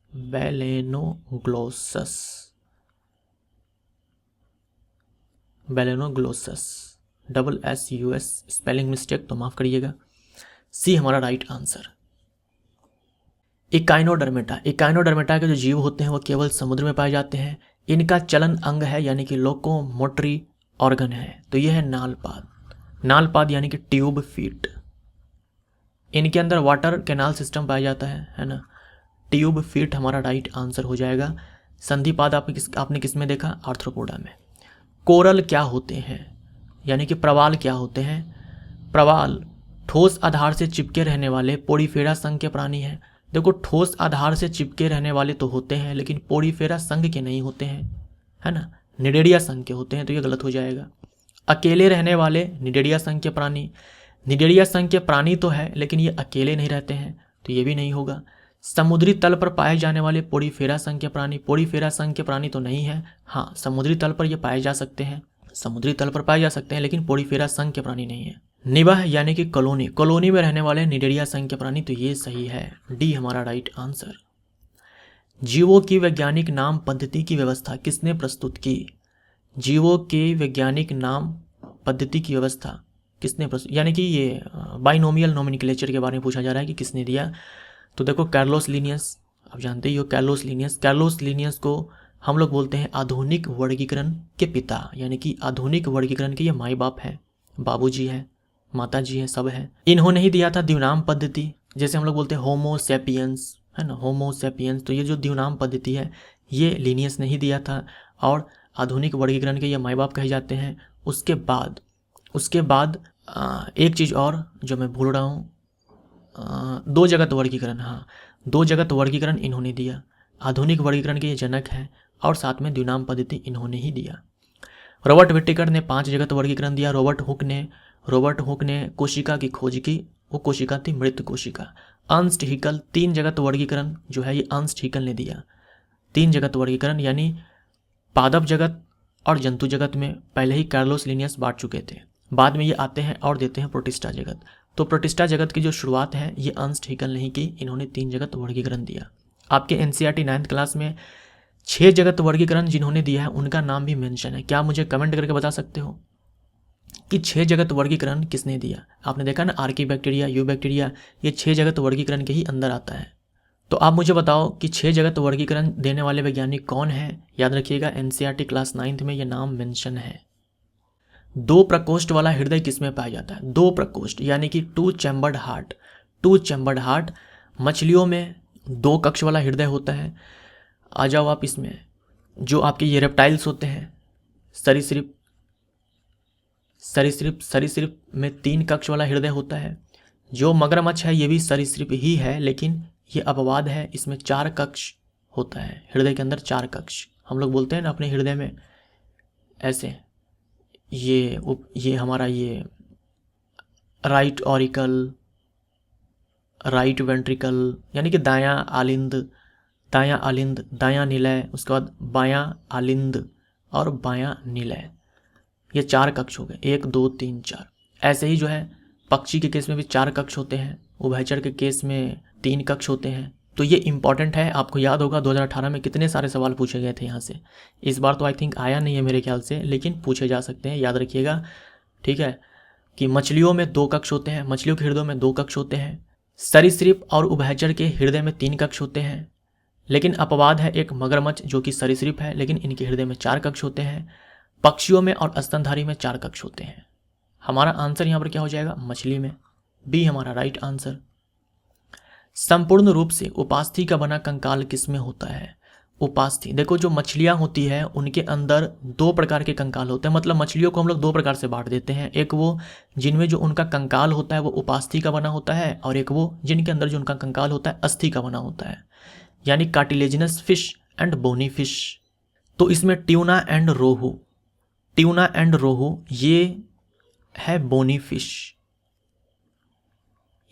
बेलेनोग्लोसस, SSUS, स्पेलिंग मिस्टेक तो माफ करिएगा। सी हमारा राइट आंसर। इकाइनोडर्मेटा के जो जीव होते हैं वो केवल समुद्र में पाए जाते हैं। इनका चलन अंग है यानी कि लोकोमोटरी ऑर्गन है, तो ये है नालपाद। नालपाद यानी कि ट्यूब फीट, इनके अंदर वाटर कैनाल सिस्टम पाया जाता है ना। ट्यूब फीट हमारा राइट आंसर हो जाएगा। संधिपाद आपने किस में देखा? आर्थ्रोपोडा में। कोरल क्या होते हैं, यानी कि प्रवाल क्या होते हैं? प्रवाल ठोस आधार से चिपके रहने वाले पोड़ीफेरा संघ के प्राणी हैं। देखो, ठोस आधार से चिपके रहने वाले तो होते हैं, लेकिन पोड़ीफेरा संघ के नहीं होते हैं, है ना, निडेरिया संघ के होते हैं, तो ये गलत हो जाएगा। अकेले रहने वाले निडेरिया संघ के प्राणी, निडेरिया संघ के प्राणी तो है लेकिन ये अकेले नहीं रहते हैं, तो ये भी नहीं होगा। समुद्री तल पर पाए जाने वाले पोड़ीफेरा संघ के प्राणी, पोड़ीफेरा संघ के प्राणी तो नहीं है। हाँ, समुद्री तल पर ये पाए जा सकते हैं, समुद्री तल पर पाए जा सकते हैं, लेकिन पोड़ीफेरा संघ के प्राणी नहीं है। निबाह यानी कि कॉलोनी, कॉलोनी में रहने वाले निडेरिया संघ के प्राणी, तो ये सही है, डी हमारा राइट आंसर। जीवों की वैज्ञानिक नाम पद्धति की व्यवस्था किसने प्रस्तुत की? जीवों के वैज्ञानिक नाम पद्धति की व्यवस्था किसने प्रस्तुत, यानी कि ये बाइनोमियल नोमेनक्लेचर के बारे में पूछा जा रहा है कि किसने दिया। तो देखो, कार्लोस लिनियस, आप जानते ही हो कार्लोस लिनियस। कार्लोस लिनियस को हम लोग बोलते हैं आधुनिक वर्गीकरण के पिता, यानी कि आधुनिक वर्गीकरण के ये माई बाप हैं, बाबूजी हैं, माता जी हैं, सब हैं। इन्होंने ही दिया था द्विनाम पद्धति, जैसे हम लोग बोलते हैं होमो सेपियंस, है ना, होमो सेपियंस। तो ये जो द्विनाम पद्धति है ये लिनियस ने ही दिया था, और आधुनिक वर्गीकरण के ये माई बाप कहे जाते हैं। उसके बाद एक चीज़ और जो मैं भूल रहा हूँ, दो जगत वर्गीकरण, हाँ, दो जगत वर्गीकरण इन्होंने दिया। आधुनिक वर्गीकरण के ये जनक हैं, और साथ में द्विनाम पद्धति इन्होंने ही दिया। रॉबर्ट विटेकर ने 5 जगत वर्गीकरण दिया। रॉबर्ट हुक ने कोशिका की खोज की, वो कोशिका थी मृत कोशिका। अर्नस्ट हैकेल 3 जगत वर्गीकरण जो है ये अर्नस्ट हैकेल ने दिया। 3 जगत वर्गीकरण, यानी पादप जगत और जंतु जगत में पहले ही कार्लोस लिनियस बांट चुके थे, बाद में ये आते हैं और देते हैं प्रोटिस्टा जगत। तो प्रोटिस्टा जगत की जो शुरुआत है ये अर्नस्ट हैकेल ने की, इन्होंने 3 जगत वर्गीकरण दिया। आपके एनसीईआरटी 9th क्लास में 6 जगत वर्गीकरण जिन्होंने दिया है उनका नाम भी मेंशन है। क्या मुझे कमेंट करके बता सकते हो कि 6 जगत वर्गीकरण किसने दिया? आपने देखा ना, आर्की बैक्टीरिया, यू बैक्टीरिया, ये 6 जगत वर्गीकरण के ही अंदर आता है। तो आप मुझे बताओ कि 6 जगत वर्गीकरण देने वाले वैज्ञानिक कौन हैं? याद रखिएगा, एनसीईआरटी क्लास 9th में ये नाम मेंशन है। 2 प्रकोष्ठ वाला हृदय किसमें पाया जाता है? 2 प्रकोष्ठ यानी कि 2 चैम्बर्ड हार्ट। 2 चैम्बर्ड हार्ट, मछलियों में 2 कक्ष वाला हृदय होता है। आ जाओ आप इसमें, जो आपके ये रेप्टाइल्स होते हैं, सरीसृप में 3 कक्ष वाला हृदय होता है। जो मगरमच्छ है ये भी सरीसृप ही है, लेकिन ये अपवाद है, इसमें 4 कक्ष होता है, हृदय के अंदर 4 कक्ष। हम लोग बोलते हैं ना अपने हृदय में ऐसे, ये हमारा ये राइट ऑरिकल, राइट वेंट्रिकल, यानी कि दायां आलिंद, दायां निलय, उसके बाद बायां आलिंद और बायां निलय, ये 4 कक्ष हो गए, 1 2 3 4। ऐसे ही जो है पक्षी के केस में भी 4 कक्ष होते हैं, उभयचर के केस में 3 कक्ष होते हैं। तो ये इंपॉर्टेंट है, आपको याद होगा 2018 में कितने सारे सवाल पूछे गए थे यहाँ से। इस बार तो आई थिंक आया नहीं है मेरे ख्याल से, लेकिन पूछे जा सकते हैं, याद रखिएगा, ठीक है। कि मछलियों में 2 कक्ष होते हैं, मछलियों के हृदय में 2 कक्ष होते हैं। सरीसृप और उभयचर के हृदय में 3 कक्ष होते हैं, लेकिन अपवाद है एक मगरमच्छ जो कि सरीसृप है, लेकिन इनके हृदय में 4 कक्ष होते हैं। पक्षियों में और स्तनधारी में 4 कक्ष होते हैं। हमारा आंसर यहाँ पर क्या हो जाएगा? मछली में, बी हमारा राइट आंसर। संपूर्ण रूप से उपास्थि का बना कंकाल किसमें होता है? उपास्थि, देखो जो मछलियाँ होती है उनके अंदर 2 प्रकार के कंकाल होते हैं, मतलब मछलियों को हम लोग 2 प्रकार से बांट देते हैं। एक वो जिनमें जो उनका कंकाल होता है वो उपास्थि का बना होता है, और एक वो जिनके अंदर जो उनका कंकाल होता है अस्थि का बना होता है, यानी cartilaginous fish and bony fish. तो इसमें ट्यूना एंड रोहू ये है बोनी फिश,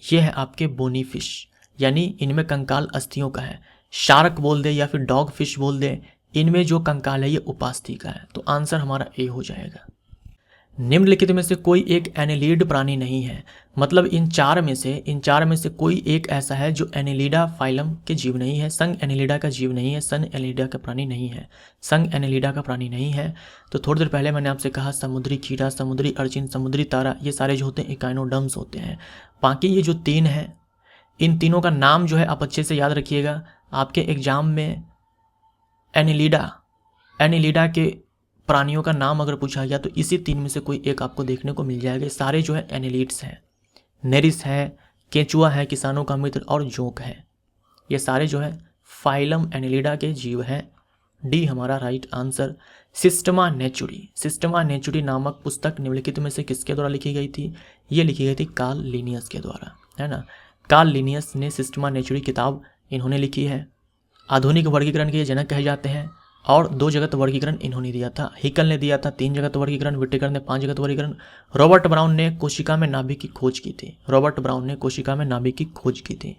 ये है आपके बोनी फिश, यानी इनमें कंकाल अस्थियों का है। शार्क बोल दे या फिर डॉग फिश बोल दे, इनमें जो कंकाल है ये उपास्थि का है। तो आंसर हमारा ए हो जाएगा। निम्नलिखित में से कोई एक एनेलिड प्राणी नहीं है, मतलब इन चार में से कोई एक ऐसा है जो एनेलिडा फाइलम के जीव नहीं है, संघ एनेलिडा का जीव नहीं है, संघ एनेलिडा का प्राणी नहीं है, संघ एनेलिडा का प्राणी नहीं है। तो थोड़ी देर पहले मैंने आपसे कहा समुद्री खीरा, समुद्री अर्चिन, समुद्री तारा, ये सारे जो होते हैं इकाइनोडर्म्स होते हैं। बाकी ये जो 3 हैं, इन तीनों का नाम जो है आप अच्छे से याद रखिएगा। आपके एग्जाम में एनेलिडा के प्राणियों का नाम अगर पूछा गया तो इसी 3 में से कोई एक आपको देखने को मिल जाएगा। सारे जो है एनेलिड्स हैं। नेरिस है, केंचुआ है, किसानों का मित्र और जोंक है, ये सारे जो है फाइलम एनेलिडा के जीव हैं। डी हमारा राइट आंसर। सिस्टमा नेचुरी नामक पुस्तक निम्नलिखित में से किसके द्वारा लिखी गई थी? ये लिखी गई थी कार्ल लिनियस के द्वारा, है ना। कार्ल लिनियस ने सिस्टमा नेचुरी किताब इन्होंने लिखी है। आधुनिक वर्गीकरण के जनक कहे जाते हैं और 2 जगत वर्गीकरण इन्होंने दिया था। हिकल ने दिया था 3 जगत वर्गीकरण, विटेकर ने 5 जगत वर्गीकरण, रॉबर्ट ब्राउन ने कोशिका में नाभिक की खोज की थी।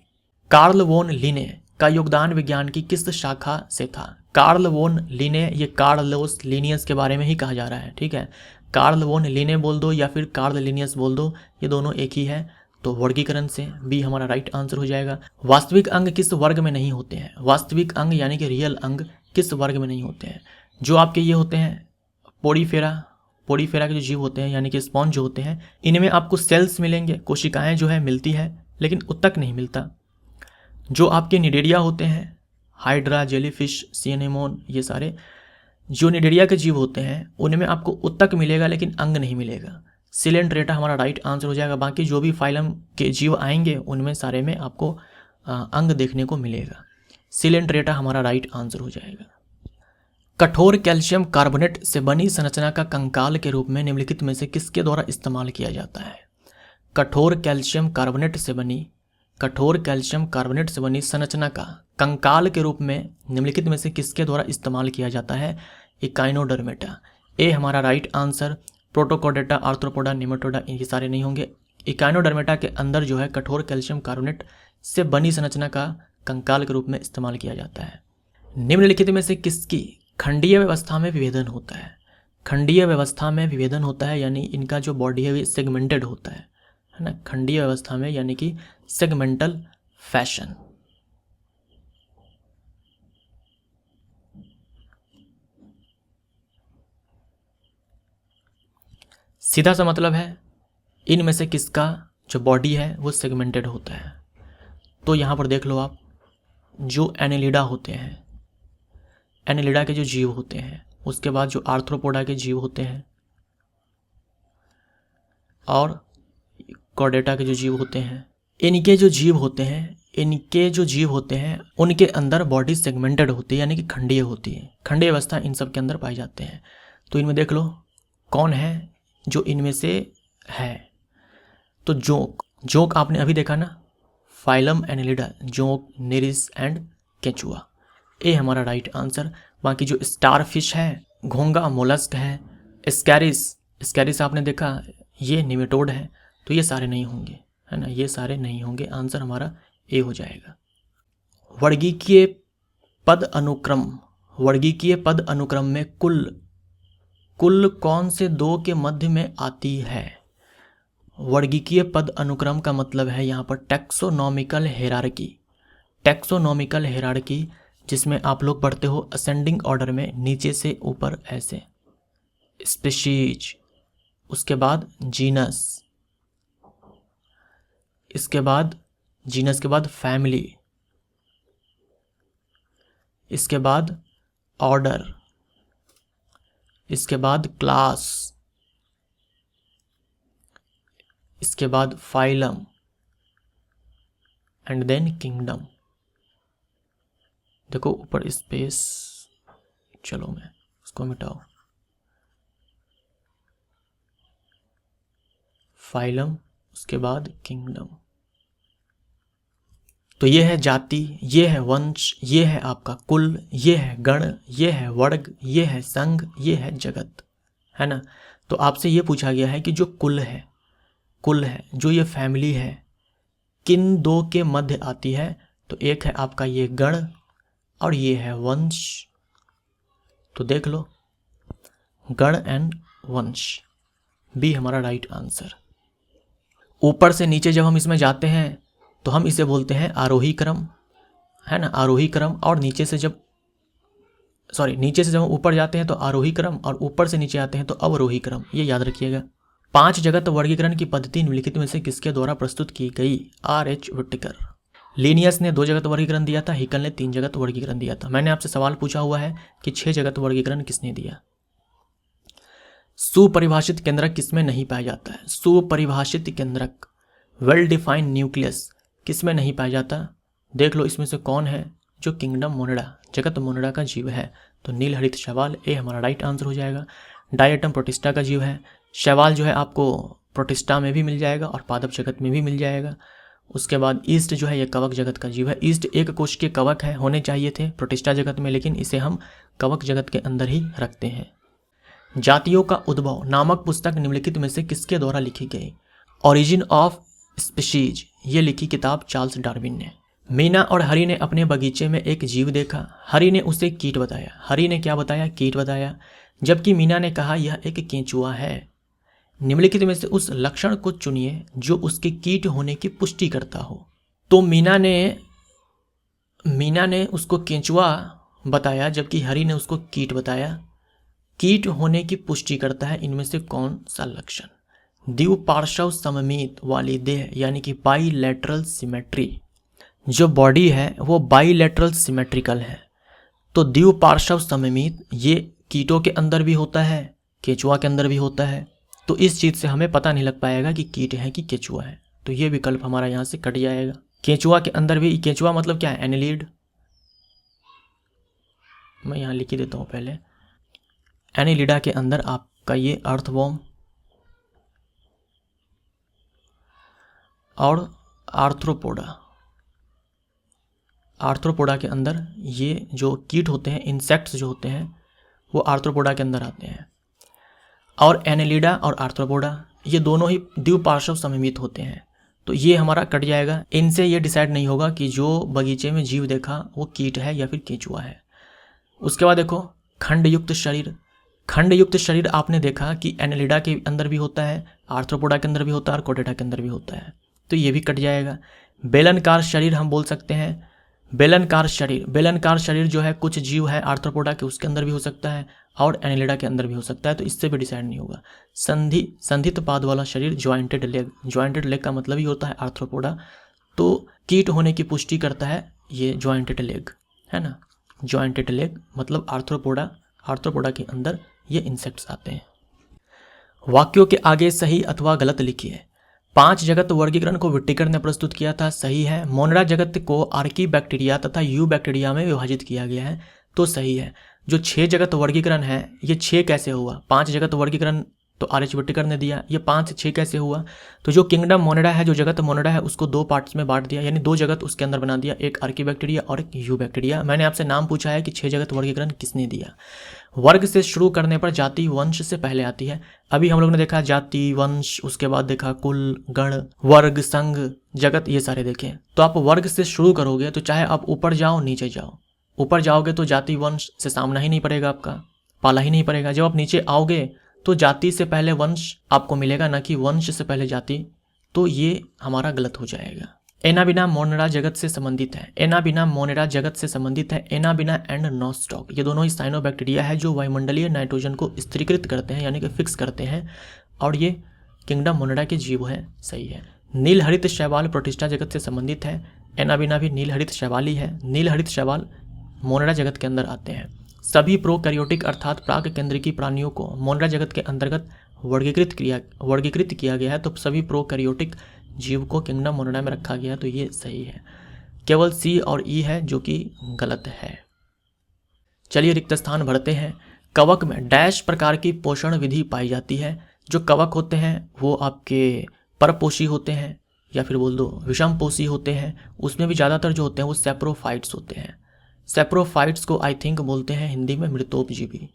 कार्ल वोन लिने का योगदान विज्ञान की किस शाखा से था? कार्ल वोन लिने, ये कार्लोस लिनियस के बारे में ही कहा जा रहा है, ठीक है। कार्ल वोन लिने बोल दो या फिर कार्ल लिनियस बोल दो, ये दोनों एक ही है, तो वर्गीकरण से बी हमारा राइट आंसर हो जाएगा। वास्तविक अंग किस वर्ग में नहीं होते हैं? वास्तविक अंग यानी कि रियल अंग किस वर्ग में नहीं होते हैं? जो आपके ये होते हैं पोडीफेरा के जो जीव होते हैं यानी कि स्पॉन्ज जो होते हैं, इनमें आपको सेल्स मिलेंगे, कोशिकाएं जो है मिलती है, लेकिन उत्तक नहीं मिलता। जो आपके निडेरिया होते हैं, हाइड्रा, जेलीफिश, सी एनेमोन, ये सारे जो निडेरिया के जीव होते हैं उनमें आपको उत्तक मिलेगा लेकिन अंग नहीं मिलेगा। सिलेंड्रेटा हमारा राइट आंसर हो जाएगा। बाकी जो भी फाइलम के जीव आएंगे उनमें सारे में आपको अंग देखने को मिलेगा। सिलेंड्रेटा हमारा राइट आंसर हो जाएगा। कठोर कैल्शियम कार्बोनेट से बनी संरचना का कंकाल के रूप में निम्नलिखित में से किसके द्वारा इस्तेमाल किया जाता है? कठोर कैल्शियम कार्बोनेट से बनी संरचना का कंकाल के रूप में निम्नलिखित में से किसके द्वारा इस्तेमाल किया जाता है? इकाइनोडर्मेटा। ए हमारा राइट आंसर। प्रोटोकोडेटा, आर्थ्रोपोडा, निमेटोडा, ये सारे नहीं होंगे। इकाइनोडर्मेटा के अंदर जो है कठोर कैल्शियम कार्बोनेट से बनी संरचना का कंकाल के रूप में इस्तेमाल किया जाता है। निम्नलिखित में से किसकी खंडीय व्यवस्था में विभेदन होता है? खंडीय व्यवस्था में विभेदन होता है यानी इनका जो बॉडी है वो सेगमेंटेड होता है ना, खंडीय व्यवस्था में यानी कि सेगमेंटल फैशन। सीधा सा मतलब है इनमें से किसका जो बॉडी है वो सेगमेंटेड होता है। तो यहाँ पर देख लो आप, जो एनेलिडा होते हैं, एनेलिडा के जो जीव होते हैं, उसके बाद जो आर्थ्रोपोडा के जीव होते हैं और कॉर्डेटा के जो जीव होते हैं, इनके जो जीव होते हैं उनके अंदर बॉडी सेगमेंटेड होती है यानी कि खंडीय होती है। खंडीय अवस्था इन सब के अंदर पाए जाते हैं। तो इनमें देख लो कौन है जो इनमें से है। तो जोंक आपने अभी देखा ना, फाइलम एनेलिडा, जोंक, नेरिस एंड केंचुआ। ए हमारा राइट आंसर। बाकी जो स्टारफिश है, घोंगा मोलस्क है, स्कैरिस आपने देखा, ये निमेटोड है, तो ये सारे नहीं होंगे, है ना, ये सारे नहीं होंगे। आंसर हमारा ए हो जाएगा। वर्गीकीय पद अनुक्रम में कुल कौन से 2 के मध्य में आती है? वर्गीकीय पद अनुक्रम का मतलब है यहाँ पर टैक्सोनॉमिकल हेरार्की, जिसमें आप लोग पढ़ते हो असेंडिंग ऑर्डर में, नीचे से ऊपर ऐसे, स्पीशीज, उसके बाद जीनस, इसके बाद जीनस के बाद फैमिली, इसके बाद ऑर्डर, इसके बाद क्लास, इसके बाद फाइलम एंड देन किंगडम। देखो ऊपर स्पेस, चलो मैं उसको मिटाओ, फाइलम, उसके बाद किंगडम। तो ये है जाति, ये है वंश, ये है आपका कुल, ये है गण, ये है वर्ग, ये है संघ, ये है जगत, है ना। तो आपसे ये पूछा गया है कि जो कुल है, जो ये फैमिली है, किन 2 के मध्य आती है? तो एक है आपका ये गण और ये है वंश। तो देख लो गण एंड वंश, बी हमारा राइट आंसर। ऊपर से नीचे जब हम इसमें जाते हैं तो हम इसे बोलते हैं आरोही क्रम, है ना, आरोही क्रम। और नीचे से जब हम ऊपर जाते हैं तो आरोही क्रम, और ऊपर से नीचे आते हैं तो अवरोही क्रम, ये याद रखिएगा। 5 जगत वर्गीकरण की पद्धति निम्नलिखित में से किसके द्वारा प्रस्तुत की गई? R.H. विटेकर। लिनियस ने 2 जगत वर्गीकरण दिया था, हिकल ने 3 जगत वर्गीकरण दिया था। मैंने आपसे सवाल पूछा हुआ है कि 6 जगत वर्गीकरण किसने दिया? सुपरिभाषित केंद्रक किसमें नहीं पाया जाता है? सुपरिभाषित केंद्रक, वेल डिफाइंड न्यूक्लियस किसमें नहीं पाया जाता? देख लो इसमें से कौन है जो किंगडम मोनिडा, जगत मोनिडा का जीव है। तो नीलहरित शैवाल, ए हमारा राइट आंसर हो जाएगा। डायटम प्रोटिस्टा का जीव है। शैवाल जो है आपको प्रोटिस्टा में भी मिल जाएगा और पादप जगत में भी मिल जाएगा। उसके बाद ईस्ट जो है ये कवक जगत का जीव है। ईस्ट एक कोश के कवक है, होने चाहिए थे प्रोटिस्टा जगत में, लेकिन इसे हम कवक जगत के अंदर ही रखते हैं। जातियों का उद्भव नामक पुस्तक निम्नलिखित में से किसके द्वारा लिखी गई? ओरिजिन ऑफ स्पीशीज, ये लिखी किताब चार्ल्स डार्विन ने। मीना और हरी ने अपने बगीचे में एक जीव देखा। हरी ने उसे कीट बताया। हरी ने क्या बताया? कीट बताया। जबकि मीना ने कहा यह एक केंचुआ है। निम्नलिखित में से उस लक्षण को चुनिए जो उसके कीट होने की पुष्टि करता हो। तो मीना ने उसको केंचुआ बताया, जबकि हरी ने उसको कीट बताया। कीट होने की पुष्टि करता है इनमें से कौन सा लक्षण? द्विपार्श्व सममित वाली देह, यानी कि बाईलैटरल सिमेट्री। जो बॉडी है वो बाईलैटरल सिमेट्रिकल है। तो द्विपार्श्व सममित ये कीटों के अंदर भी होता है, केंचुआ के अंदर भी होता है। तो इस चीज़ से हमें पता नहीं लग पाएगा कि कीट है कि केंचुआ है। तो ये विकल्प हमारा यहाँ से कट जाएगा। केंचुआ के अंदर भी, केंचुआ मतलब क्या है? एनिलीड। मैं यहाँ लिख ही देता हूँ पहले। एनिलिडा के अंदर आपका ये अर्थवॉर्म और आर्थ्रोपोडा के अंदर ये जो कीट होते हैं, इंसेक्ट्स जो होते हैं, वो आर्थ्रोपोडा के अंदर आते हैं। और एनेलिडा और आर्थ्रोपोडा ये दोनों ही द्विपार्श्व सममित होते हैं। तो ये हमारा कट जाएगा। इनसे ये डिसाइड नहीं होगा कि जो बगीचे में जीव देखा वो कीट है या फिर केंचुआ है। उसके बाद देखो खंडयुक्त शरीर। खंडयुक्त शरीर आपने देखा कि एनेलिडा के अंदर भी होता है, आर्थ्रोपोडा के अंदर भी होता है और कोडेटा के अंदर भी होता है। तो ये भी कट जाएगा। बेलनकार शरीर हम बोल सकते हैं। बेलनकार शरीर जो है कुछ जीव है आर्थ्रोपोडा के, उसके अंदर भी हो सकता है और एनेलिडा के अंदर भी हो सकता है। तो इससे भी डिसाइड नहीं होगा। संधित पाद वाला शरीर, ज्वाइंटेड लेग का मतलब ही होता है आर्थ्रोपोडा। तो कीट होने की पुष्टि करता है ये ज्वाइंटेड लेग, है ना। ज्वाइंटेड लेग मतलब आर्थ्रोपोडा के अंदर ये इंसेक्ट्स आते हैं। वाक्यों के आगे सही अथवा गलत लिखिए। 5 जगत वर्गीकरण को विट्टिकर ने प्रस्तुत किया था, सही है। मोनिडा जगत को आर्की बैक्टीरिया तथा यू बैक्टीरिया में विभाजित किया गया है, तो सही है। जो 6 जगत वर्गीकरण है, ये 6 कैसे हुआ? 5 जगत वर्गीकरण तो आर.एच. विट्टिकर ने दिया, ये 5 से 6 कैसे हुआ? तो जो किंगडम मोनिडा है, जो जगत मोनिडा है, उसको 2 पार्ट्स में बांट दिया, यानी 2 जगत उसके अंदर बना दिया, एक आर्की बैक्टीरिया और एक यू बैक्टीरिया। मैंने आपसे नाम पूछा है कि 6 जगत वर्गीकरण किसने दिया। वर्ग से शुरू करने पर जाति वंश से पहले आती है। अभी हम लोग ने देखा जाति, वंश, उसके बाद देखा कुल, गण, वर्ग, संघ, जगत, ये सारे देखे। तो आप वर्ग से शुरू करोगे तो चाहे आप ऊपर जाओ नीचे जाओ, ऊपर जाओगे तो जाति वंश से सामना ही नहीं पड़ेगा, आपका पाला ही नहीं पड़ेगा। जब आप नीचे आओगे तो जाति से पहले वंश आपको मिलेगा, ना कि वंश से पहले जाति। तो ये हमारा गलत हो जाएगा। एनाबिना मोनिडा जगत से संबंधित है। एनाबिना मोनिडा जगत से संबंधित है। एनाबिना एंड नोस्टॉक ये दोनों ही साइनोबैक्टीरिया है जो वायुमंडलीय नाइट्रोजन को स्थिरीकृत करते हैं, यानी कि फिक्स करते हैं, और ये किंगडम मोनिडा के जीव हैं, सही है। नीलहरित शैवाल प्रोटिस्टा जगत से संबंधित है। एनाबिना भी नीलहरित शैवाल ही है। नीलहरित शैवाल मोनिडा जगत के अंदर आते हैं। सभी प्रोकैरियोटिक अर्थात प्राक केंद्रिकी प्राणियों को मोनिडा जगत के अंतर्गत वर्गीकृत किया गया है। तो सभी प्रोकैरियोटिक जीव को किंगडम मोनिडा में रखा गया, तो ये सही है। केवल सी और ई है जो कि गलत है। चलिए रिक्त स्थान भरते हैं। कवक में डैश प्रकार की पोषण विधि पाई जाती है। जो कवक होते हैं वो आपके परपोषी होते हैं या फिर बोल दो विषमपोषी होते हैं। उसमें भी ज़्यादातर जो होते हैं वो सेप्रोफाइट्स होते हैं। सेप्रोफाइट्स को आई थिंक बोलते हैं हिंदी में मृतोपजीवी।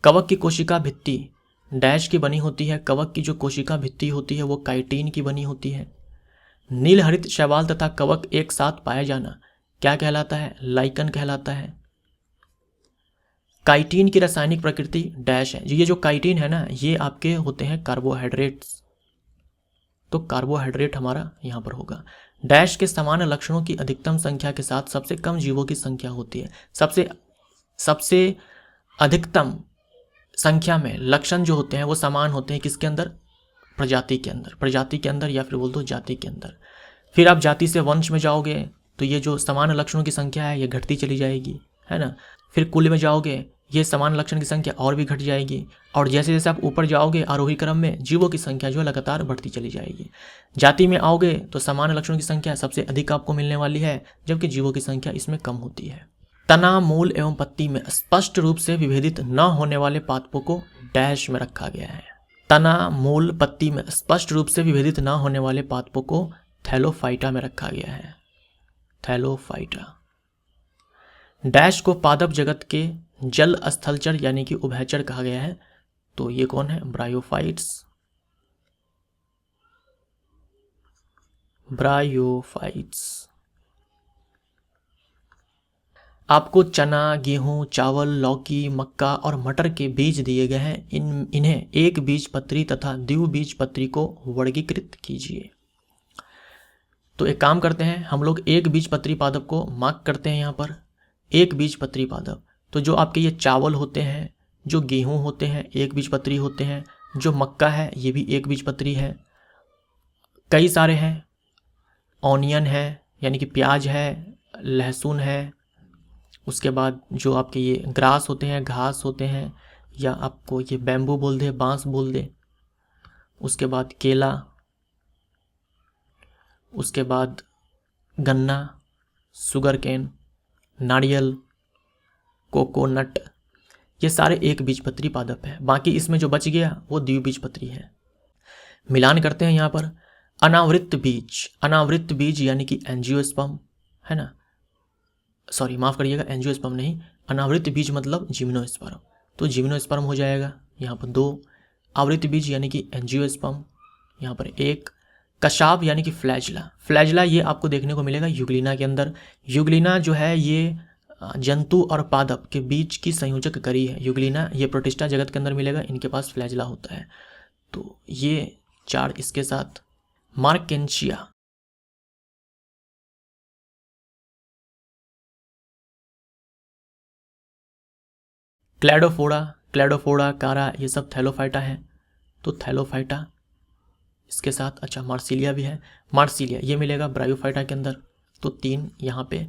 कवक की कोशिका भित्ति डैश की बनी होती है। कवक की जो कोशिका भित्ति होती है वो काइटिन की बनी होती है। नीलहरित शैवाल तथा कवक एक साथ पाया जाना क्या कहलाता है? लाइकन कहलाता है। काइटिन की रासायनिक प्रकृति डैश है। ये जो काइटिन है ना, ये आपके होते हैं कार्बोहाइड्रेट्स। तो कार्बोहाइड्रेट हमारा यहाँ पर होगा। डैश के समान लक्षणों की अधिकतम संख्या के साथ सबसे कम जीवों की संख्या होती है। सबसे अधिकतम संख्या में लक्षण जो होते हैं वो समान होते हैं किसके अंदर? प्रजाति के अंदर या फिर बोल दो जाति के अंदर। फिर आप जाति से वंश में जाओगे तो ये जो समान लक्षणों की संख्या है ये घटती चली जाएगी, है ना। फिर कुल में जाओगे ये समान लक्षण की संख्या और भी घट जाएगी, और जैसे जैसे आप ऊपर जाओगे आरोही क्रम में जीवों की संख्या जो है लगातार बढ़ती चली जाएगी। जाति में आओगे तो समान लक्षणों की संख्या सबसे अधिक आपको मिलने वाली है, जबकि जीवों की संख्या इसमें कम होती है। तना, मूल एवं पत्ती में स्पष्ट रूप से विभेदित न होने वाले पादपों को डैश में रखा गया है। तना, मूल, पत्ती में स्पष्ट रूप से विभेदित न होने वाले पादपों को थैलोफाइटा में रखा गया है। थैलोफाइटा। डैश को पादप जगत के जल स्थलचर यानी कि उभयचर कहा गया है। तो ये कौन है? ब्रायोफाइट्स। ब्रायोफाइट्स। आपको चना, गेहूं, चावल, लौकी, मक्का और मटर के बीज दिए गए हैं। इन्हें एक बीजपत्री तथा द्विबीजपत्री को वर्गीकृत कीजिए। तो एक काम करते हैं, हम लोग एक बीजपत्री पादप को मार्क करते हैं यहाँ पर। एक बीजपत्री पादप, तो जो आपके ये चावल होते हैं, जो गेहूं होते हैं, एक बीजपत्री होते हैं। जो मक्का है ये भी एक बीजपत्री है। कई सारे हैं, ऑनियन है यानी कि प्याज है, लहसुन है। उसके बाद जो आपके ये ग्रास होते हैं, घास होते हैं, या आपको ये बैम्बू बोल दे, बांस बोल दे। उसके बाद केला, उसके बाद गन्ना, शुगर केन, नारियल, कोकोनट, ये सारे एक बीजपत्री पादप है। बाकी इसमें जो बच गया वो द्विबीजपत्री है। मिलान करते हैं यहाँ पर। अनावृत बीज, अनावृत बीज यानी कि एंजियोस्पर्म है ना, सॉरी माफ करिएगा, एंजियोस्पर्म नहीं, अनावृत बीज मतलब जिम्नोस्पर्म। तो जिम्नोस्पर्म हो जाएगा यहाँ पर 2। आवृत बीज यानी कि एंजियोस्पर्म, यहाँ पर 1। कशाब यानी कि फ्लैजला, फ्लैजला ये आपको देखने को मिलेगा यूग्लिना के अंदर। यूग्लिना जो है ये जंतु और पादप के बीच की संयोजक कड़ी है। यूग्लिना ये प्रोटिस्टा जगत के अंदर मिलेगा, इनके पास फ्लैजला होता है। तो ये 4 इसके साथ। मार्केंशिया, क्लैडोफोरा, क्लैडोफोरा, कारा, ये सब थैलोफाइटा है। तो थैलोफाइटा इसके साथ। अच्छा, मार्सिलिया भी है। मार्सिलिया ये मिलेगा ब्रायोफाइटा के अंदर। तो 3 यहाँ पे।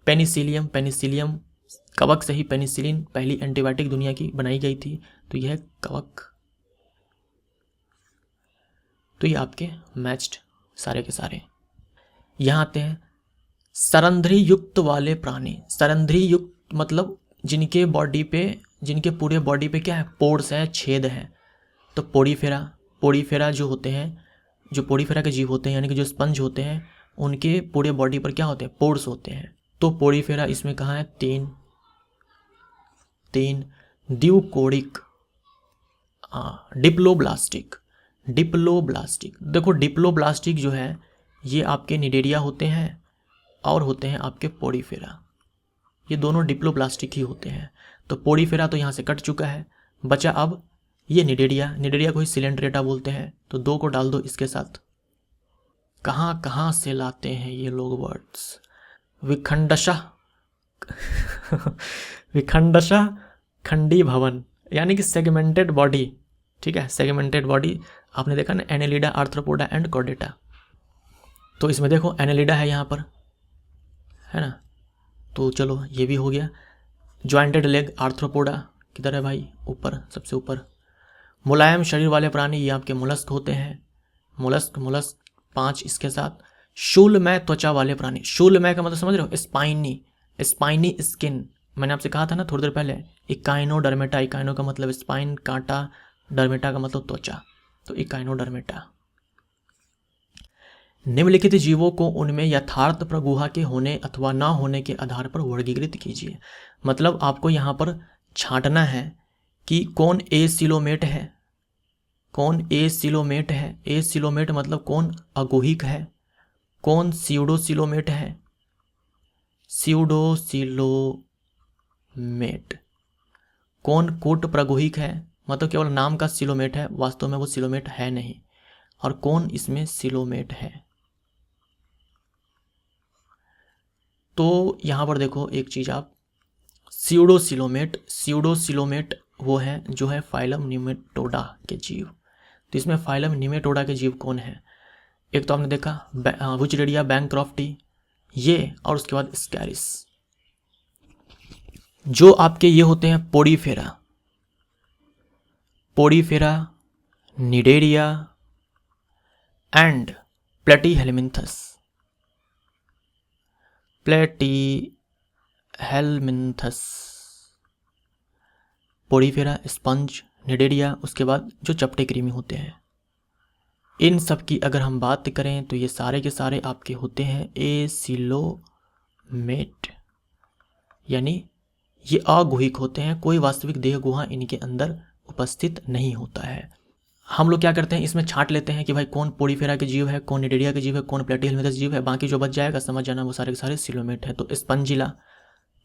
पेनिसिलियम, पेनिसिलियम कवक से ही पेनिसिलिन पहली एंटीबायोटिक दुनिया की बनाई गई थी। तो यह कवक। तो ये आपके मैच्ड सारे के सारे। यहाँ आते हैं सरंध्री युक्त वाले प्राणी। सरंध्री युक्त मतलब जिनके बॉडी पे, जिनके पूरे बॉडी पे क्या है? पोर्स है, छेद है। तो पोडीफेरा, पोडीफेरा जो होते हैं, जो पोडीफेरा के जीव होते हैं यानी कि जो स्पंज होते हैं, उनके पूरे बॉडी पर क्या होते हैं? पोर्स होते हैं। तो पोडीफेरा इसमें कहाँ है? 3। द्यूकोडिक, डिप्लोब्लास्टिक, डिप्लोब्लास्टिक। देखो डिप्लोब्लास्टिक जो है ये आपके निडेरिया होते हैं और होते हैं आपके पोडीफेरा। ये दोनों डिप्लोब्लास्टिक ही होते हैं। तो पोडीफेरा तो यहाँ से कट चुका है, बचा अब ये निडेरिया। निडेरिया को ही सिलेंड्रेटा बोलते हैं। तो 2 को डाल दो इसके साथ। कहाँ कहाँ से लाते हैं ये लोग वर्ड्स। विखंडशः विखंडशः खंडी भवन यानी कि सेगमेंटेड बॉडी। ठीक है, सेगमेंटेड बॉडी आपने देखा ना, एनेलिडा, आर्थ्रोपोडा एंड कॉर्डेटा। तो इसमें देखो एनेलिडा है यहाँ पर, है ना। तो चलो ये भी हो गया। ज्वाइंटेड लेग आर्थ्रोपोडा किधर है भाई? ऊपर, सबसे ऊपर। मुलायम शरीर वाले प्राणी ये आपके मोलस्क होते हैं। मोलस्क, मोलस्क 5 इसके साथ। शूलमय त्वचा वाले प्राणी, शूलमय का मतलब समझ रहे हो? Spiny, spiny skin. मैंने आपसे कहा था ना थोड़ी देर पहले, इकाइनोडर्मेटा। इकाइनो का मतलब स्पाइन, कांटा, डर्मेटा का मतलब त्वचा। तो इकाइनोडर्मेटा। निम्नलिखित जीवों को उनमें यथार्थ प्रगुहा के होने अथवा ना होने के आधार पर वर्गीकृत कीजिए। मतलब आपको यहाँ पर छांटना है कि कौन एसिलोमेट है, कौन एसिलोमेट है। एसिलोमेट मतलब कौन अगुहिक है, कौन स्यूडोसिलोमेट है। स्यूडोसिलोमेट कौन कूट प्रगुहिक है, मतलब केवल नाम का सिलोमेट है, वास्तव में वो सिलोमेट है नहीं। और कौन इसमें सिलोमेट है। तो यहाँ पर देखो एक चीज़ आप, स्यूडोसिलोमेट, स्यूडोसिलोमेट वो है जो है फाइलम निमेटोडा के जीव। तो इसमें फाइलम निमेटोडा के जीव कौन है? एक तो आपने देखा वुचरेडिया बैंक्रॉफ्टी ये, और उसके बाद स्कैरिस। जो आपके ये होते हैं पोडीफेरा, पोडीफेरा, निडेरिया एंड प्लेटीहेलमिन्थस, प्लेटीहेलमिन्थस, पोडीफेरा, स्पंज, निडेरिया, उसके बाद जो चपटे कृमि होते हैं, इन सब की अगर हम बात करें तो ये सारे के सारे आपके होते हैं एसिलोमेट, यानी ये अगुहिक होते हैं, कोई वास्तविक देह गुहा इनके अंदर उपस्थित नहीं होता है। हम लोग क्या करते हैं, इसमें छांट लेते हैं कि भाई कौन पोडीफेरा के जीव है, कौन निडेरिया के जीव है, कौन प्लेटीहेलमिन्थस जीव है, बाकी जो बच जाएगा समझ जाना वो सारे के सारे सिलोमेट है। तो स्पंजिला,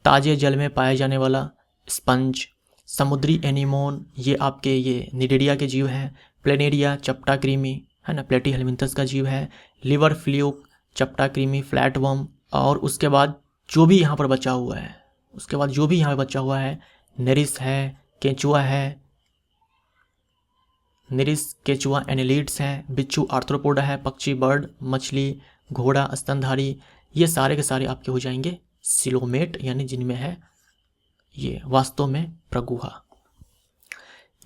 ताजे जल में पाए जाने वाला स्पंज, समुद्री एनीमोन, ये आपके ये निडेरिया के जीव हैं, प्लेनेरिया चपटा कृमि है ना, प्लेटीहेलमिन्थस का जीव है, लिवर फ्लूक, चपटा कृमि, फ्लैटवर्म, और उसके बाद जो भी यहाँ पर बचा हुआ है, उसके बाद जो भी यहाँ पर बचा हुआ है, नेरिस है, केंचुआ है, निरिस, केचुआ, एनेलिड्स हैं, बिच्छू आर्थ्रोपोडा है, पक्षी, बर्ड, मछली, घोड़ा, स्तनधारी, ये सारे के सारे आपके हो जाएंगे सिलोमेट, यानी जिनमें है ये वास्तव में प्रगुहा।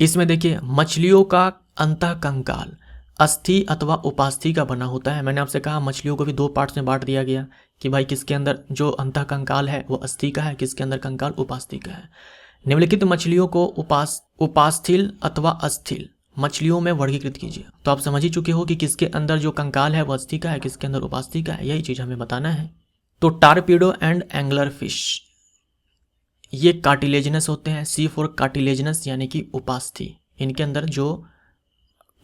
इसमें देखिए मछलियों का अंतःकंकाल अस्थि अथवा उपास्थि का बना होता है। मैंने आपसे कहा मछलियों को भी दो पार्ट्स में बांट दिया गया कि भाई किसके अंदर जो अंतःकंकाल है वो अस्थि का है, किसके अंदर कंकाल उपास्थि का है। निम्नलिखित मछलियों को उपास्थिल अथवा अस्थिल मछलियों में वर्गीकृत कीजिए। तो आप समझ ही चुके हो कि किसके अंदर जो कंकाल है वो अस्थि का है, किसके अंदर उपास्थि का है, यही चीज हमें बताना है। तो टारपीडो एंड एंगलर फिश ये कार्टिलेजिनस होते हैं, सी फॉर कार्टिलेजिनस यानी कि उपास्थि, इनके अंदर जो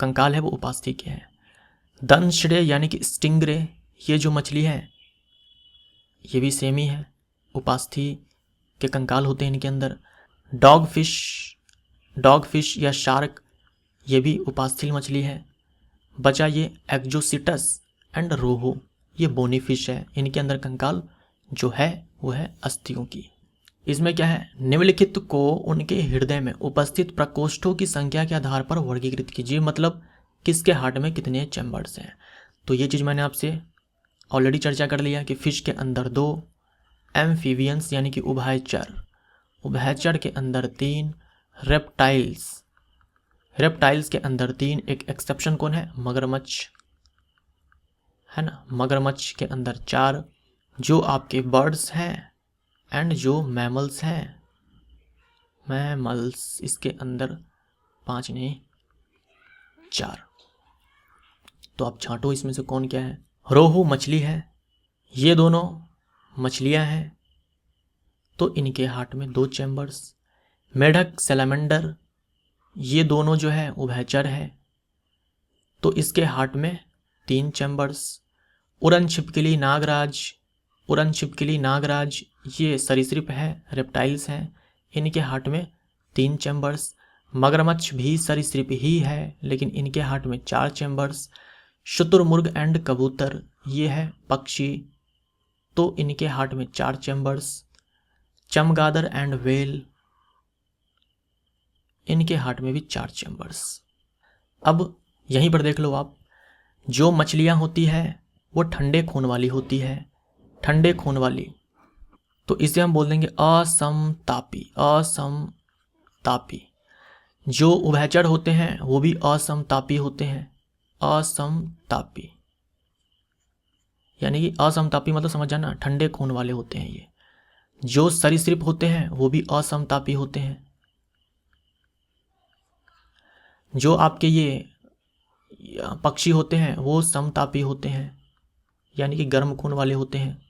कंकाल है वो उपास्थि के हैं। दंशरे यानी कि स्टिंगरे, ये जो मछली है ये भी सेम ही है, उपास्थि के कंकाल होते हैं इनके अंदर। डॉग फिश या शार्क, ये भी उपास्थि मछली है। बचा ये एक्जोसिटस एंड रोहू, ये बोनी फिश है, इनके अंदर कंकाल जो है वो है अस्थियों की। इसमें क्या है, निम्नलिखित को उनके हृदय में उपस्थित प्रकोष्ठों की संख्या के आधार पर वर्गीकृत कीजिए, मतलब किसके हार्ट में कितने चैम्बर्स हैं। तो ये चीज़ मैंने आपसे ऑलरेडी चर्चा कर लिया कि फिश के अंदर 2, एम्फीबियंस यानी कि उभयचर के अंदर 3, रेप्टाइल्स के अंदर 3, एक एक्सेप्शन कौन है, मगरमच्छ है ना, मगरमच्छ के अंदर 4, जो आपके बर्ड्स हैं एंड जो मैमल्स हैं, मैमल्स इसके अंदर 5 नहीं 4। तो आप छांटो इसमें से कौन क्या है। रोहू मछली है, ये दोनों मछलियां हैं तो इनके हार्ट में 2 चैम्बर्स। मेढक सैलमेंडर, ये दोनों जो है उभयचर है तो इसके हार्ट में 3 चैम्बर्स। उड़न छिपकली नागराज, ये सरीसृप है, रेप्टाइल्स हैं, इनके हार्ट में 3 चैम्बर्स। मगरमच्छ भी सरीसृप ही है लेकिन इनके हार्ट में 4 चैम्बर्स। शुतुरमुर्ग एंड कबूतर, ये है पक्षी तो इनके हार्ट में 4 चैम्बर्स। चमगादड़ एंड व्हेल, इनके हार्ट में भी 4 चैम्बर्स। अब यहीं पर देख लो आप, जो मछलियां होती है वो ठंडे खून वाली होती है, ठंडे खून वाली, तो इसे हम बोल देंगे असमतापी। जो उभयचर होते हैं वो भी असमतापी होते हैं, असमतापी यानी कि असमतापी मतलब समझ जाना, ठंडे खून वाले होते हैं ये। जो सरीसृप होते हैं वो भी असमतापी होते हैं। जो आपके ये पक्षी होते हैं वो समतापी होते हैं यानी कि गर्म खून वाले होते हैं।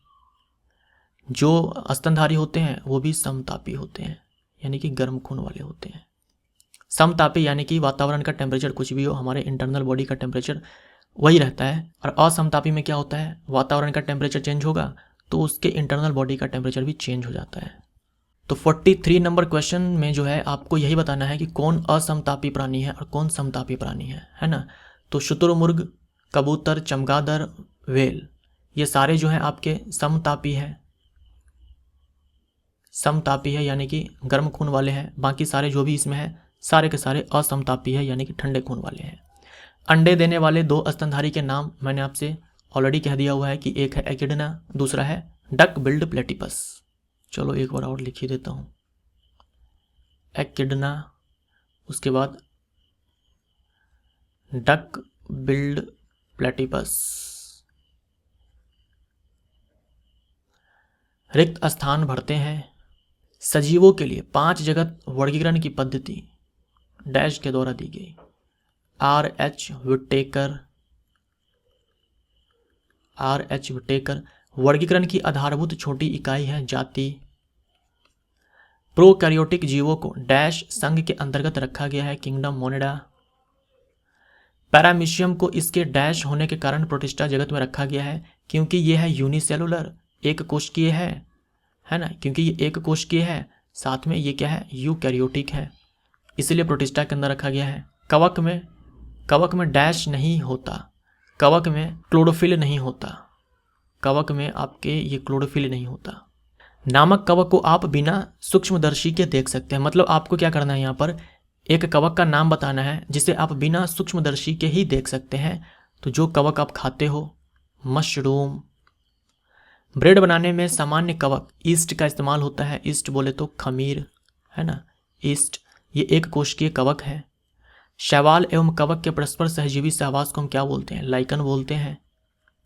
जो स्तनधारी होते हैं वो भी समतापी होते हैं यानी कि गर्म खून वाले होते हैं। समतापी यानी कि वातावरण का टेम्परेचर कुछ भी हो, हमारे इंटरनल बॉडी का टेम्परेचर वही रहता है। और असमतापी में क्या होता है, वातावरण का टेम्परेचर चेंज होगा तो उसके इंटरनल बॉडी का टेम्परेचर भी चेंज हो जाता है। तो 43 नंबर क्वेश्चन में जो है आपको यही बताना है कि कौन असमतापी प्राणी है और कौन समतापी प्राणी है ना। तो शुतुरमुर्ग, कबूतर, चमगादड़, व्हेल, ये सारे जो हैं आपके समतापी है यानी कि गर्म खून वाले हैं। बाकी सारे जो भी इसमें है सारे के सारे असमतापी है यानी कि ठंडे खून वाले हैं। अंडे देने वाले 2 स्तनधारी के नाम मैंने आपसे ऑलरेडी कह दिया हुआ है कि एक है एकिडना, दूसरा है डक बिल्ड प्लेटिपस। चलो एक बार और लिख ही देता हूँ। एकिडना, उसके बाद डक बिल्ड प्लेटिपस। रिक्त स्थान भरते हैं। सजीवों के लिए 5 जगत वर्गीकरण की पद्धति डैश के द्वारा दी गई। R.H. विटेकर। वर्गीकरण की आधारभूत छोटी इकाई है जाति। प्रोकैरियोटिक जीवों को डैश संघ के अंतर्गत रखा गया है किंगडम मोनेडा। पैरामीशियम को इसके डैश होने के कारण प्रोटिस्टा जगत में रखा गया है क्योंकि यह है यूनिसेलुलर, एक कोशिकीय है ना, क्योंकि ये एक कोशिकीय है, साथ में ये क्या है, यूकैरियोटिक है, इसलिए प्रोटिस्टा के अंदर रखा गया है। कवक में डैश नहीं होता, कवक में क्लोरोफिल नहीं होता, कवक में आपके ये क्लोरोफिल नहीं होता। नामक कवक को आप बिना सूक्ष्मदर्शी के देख सकते हैं। मतलब आपको क्या करना है, यहाँ पर एक कवक का नाम बताना है जिसे आप बिना सूक्ष्मदर्शी के ही देख सकते हैं। तो जो कवक आप खाते हो, मशरूम। ब्रेड बनाने में सामान्य कवक ईस्ट का इस्तेमाल होता है। ईस्ट बोले तो खमीर, है ना, ईस्ट, ये एक कोशिकीय कवक है। शैवाल एवं कवक के परस्पर सहजीवी सहवास को हम क्या बोलते हैं, लाइकन बोलते हैं।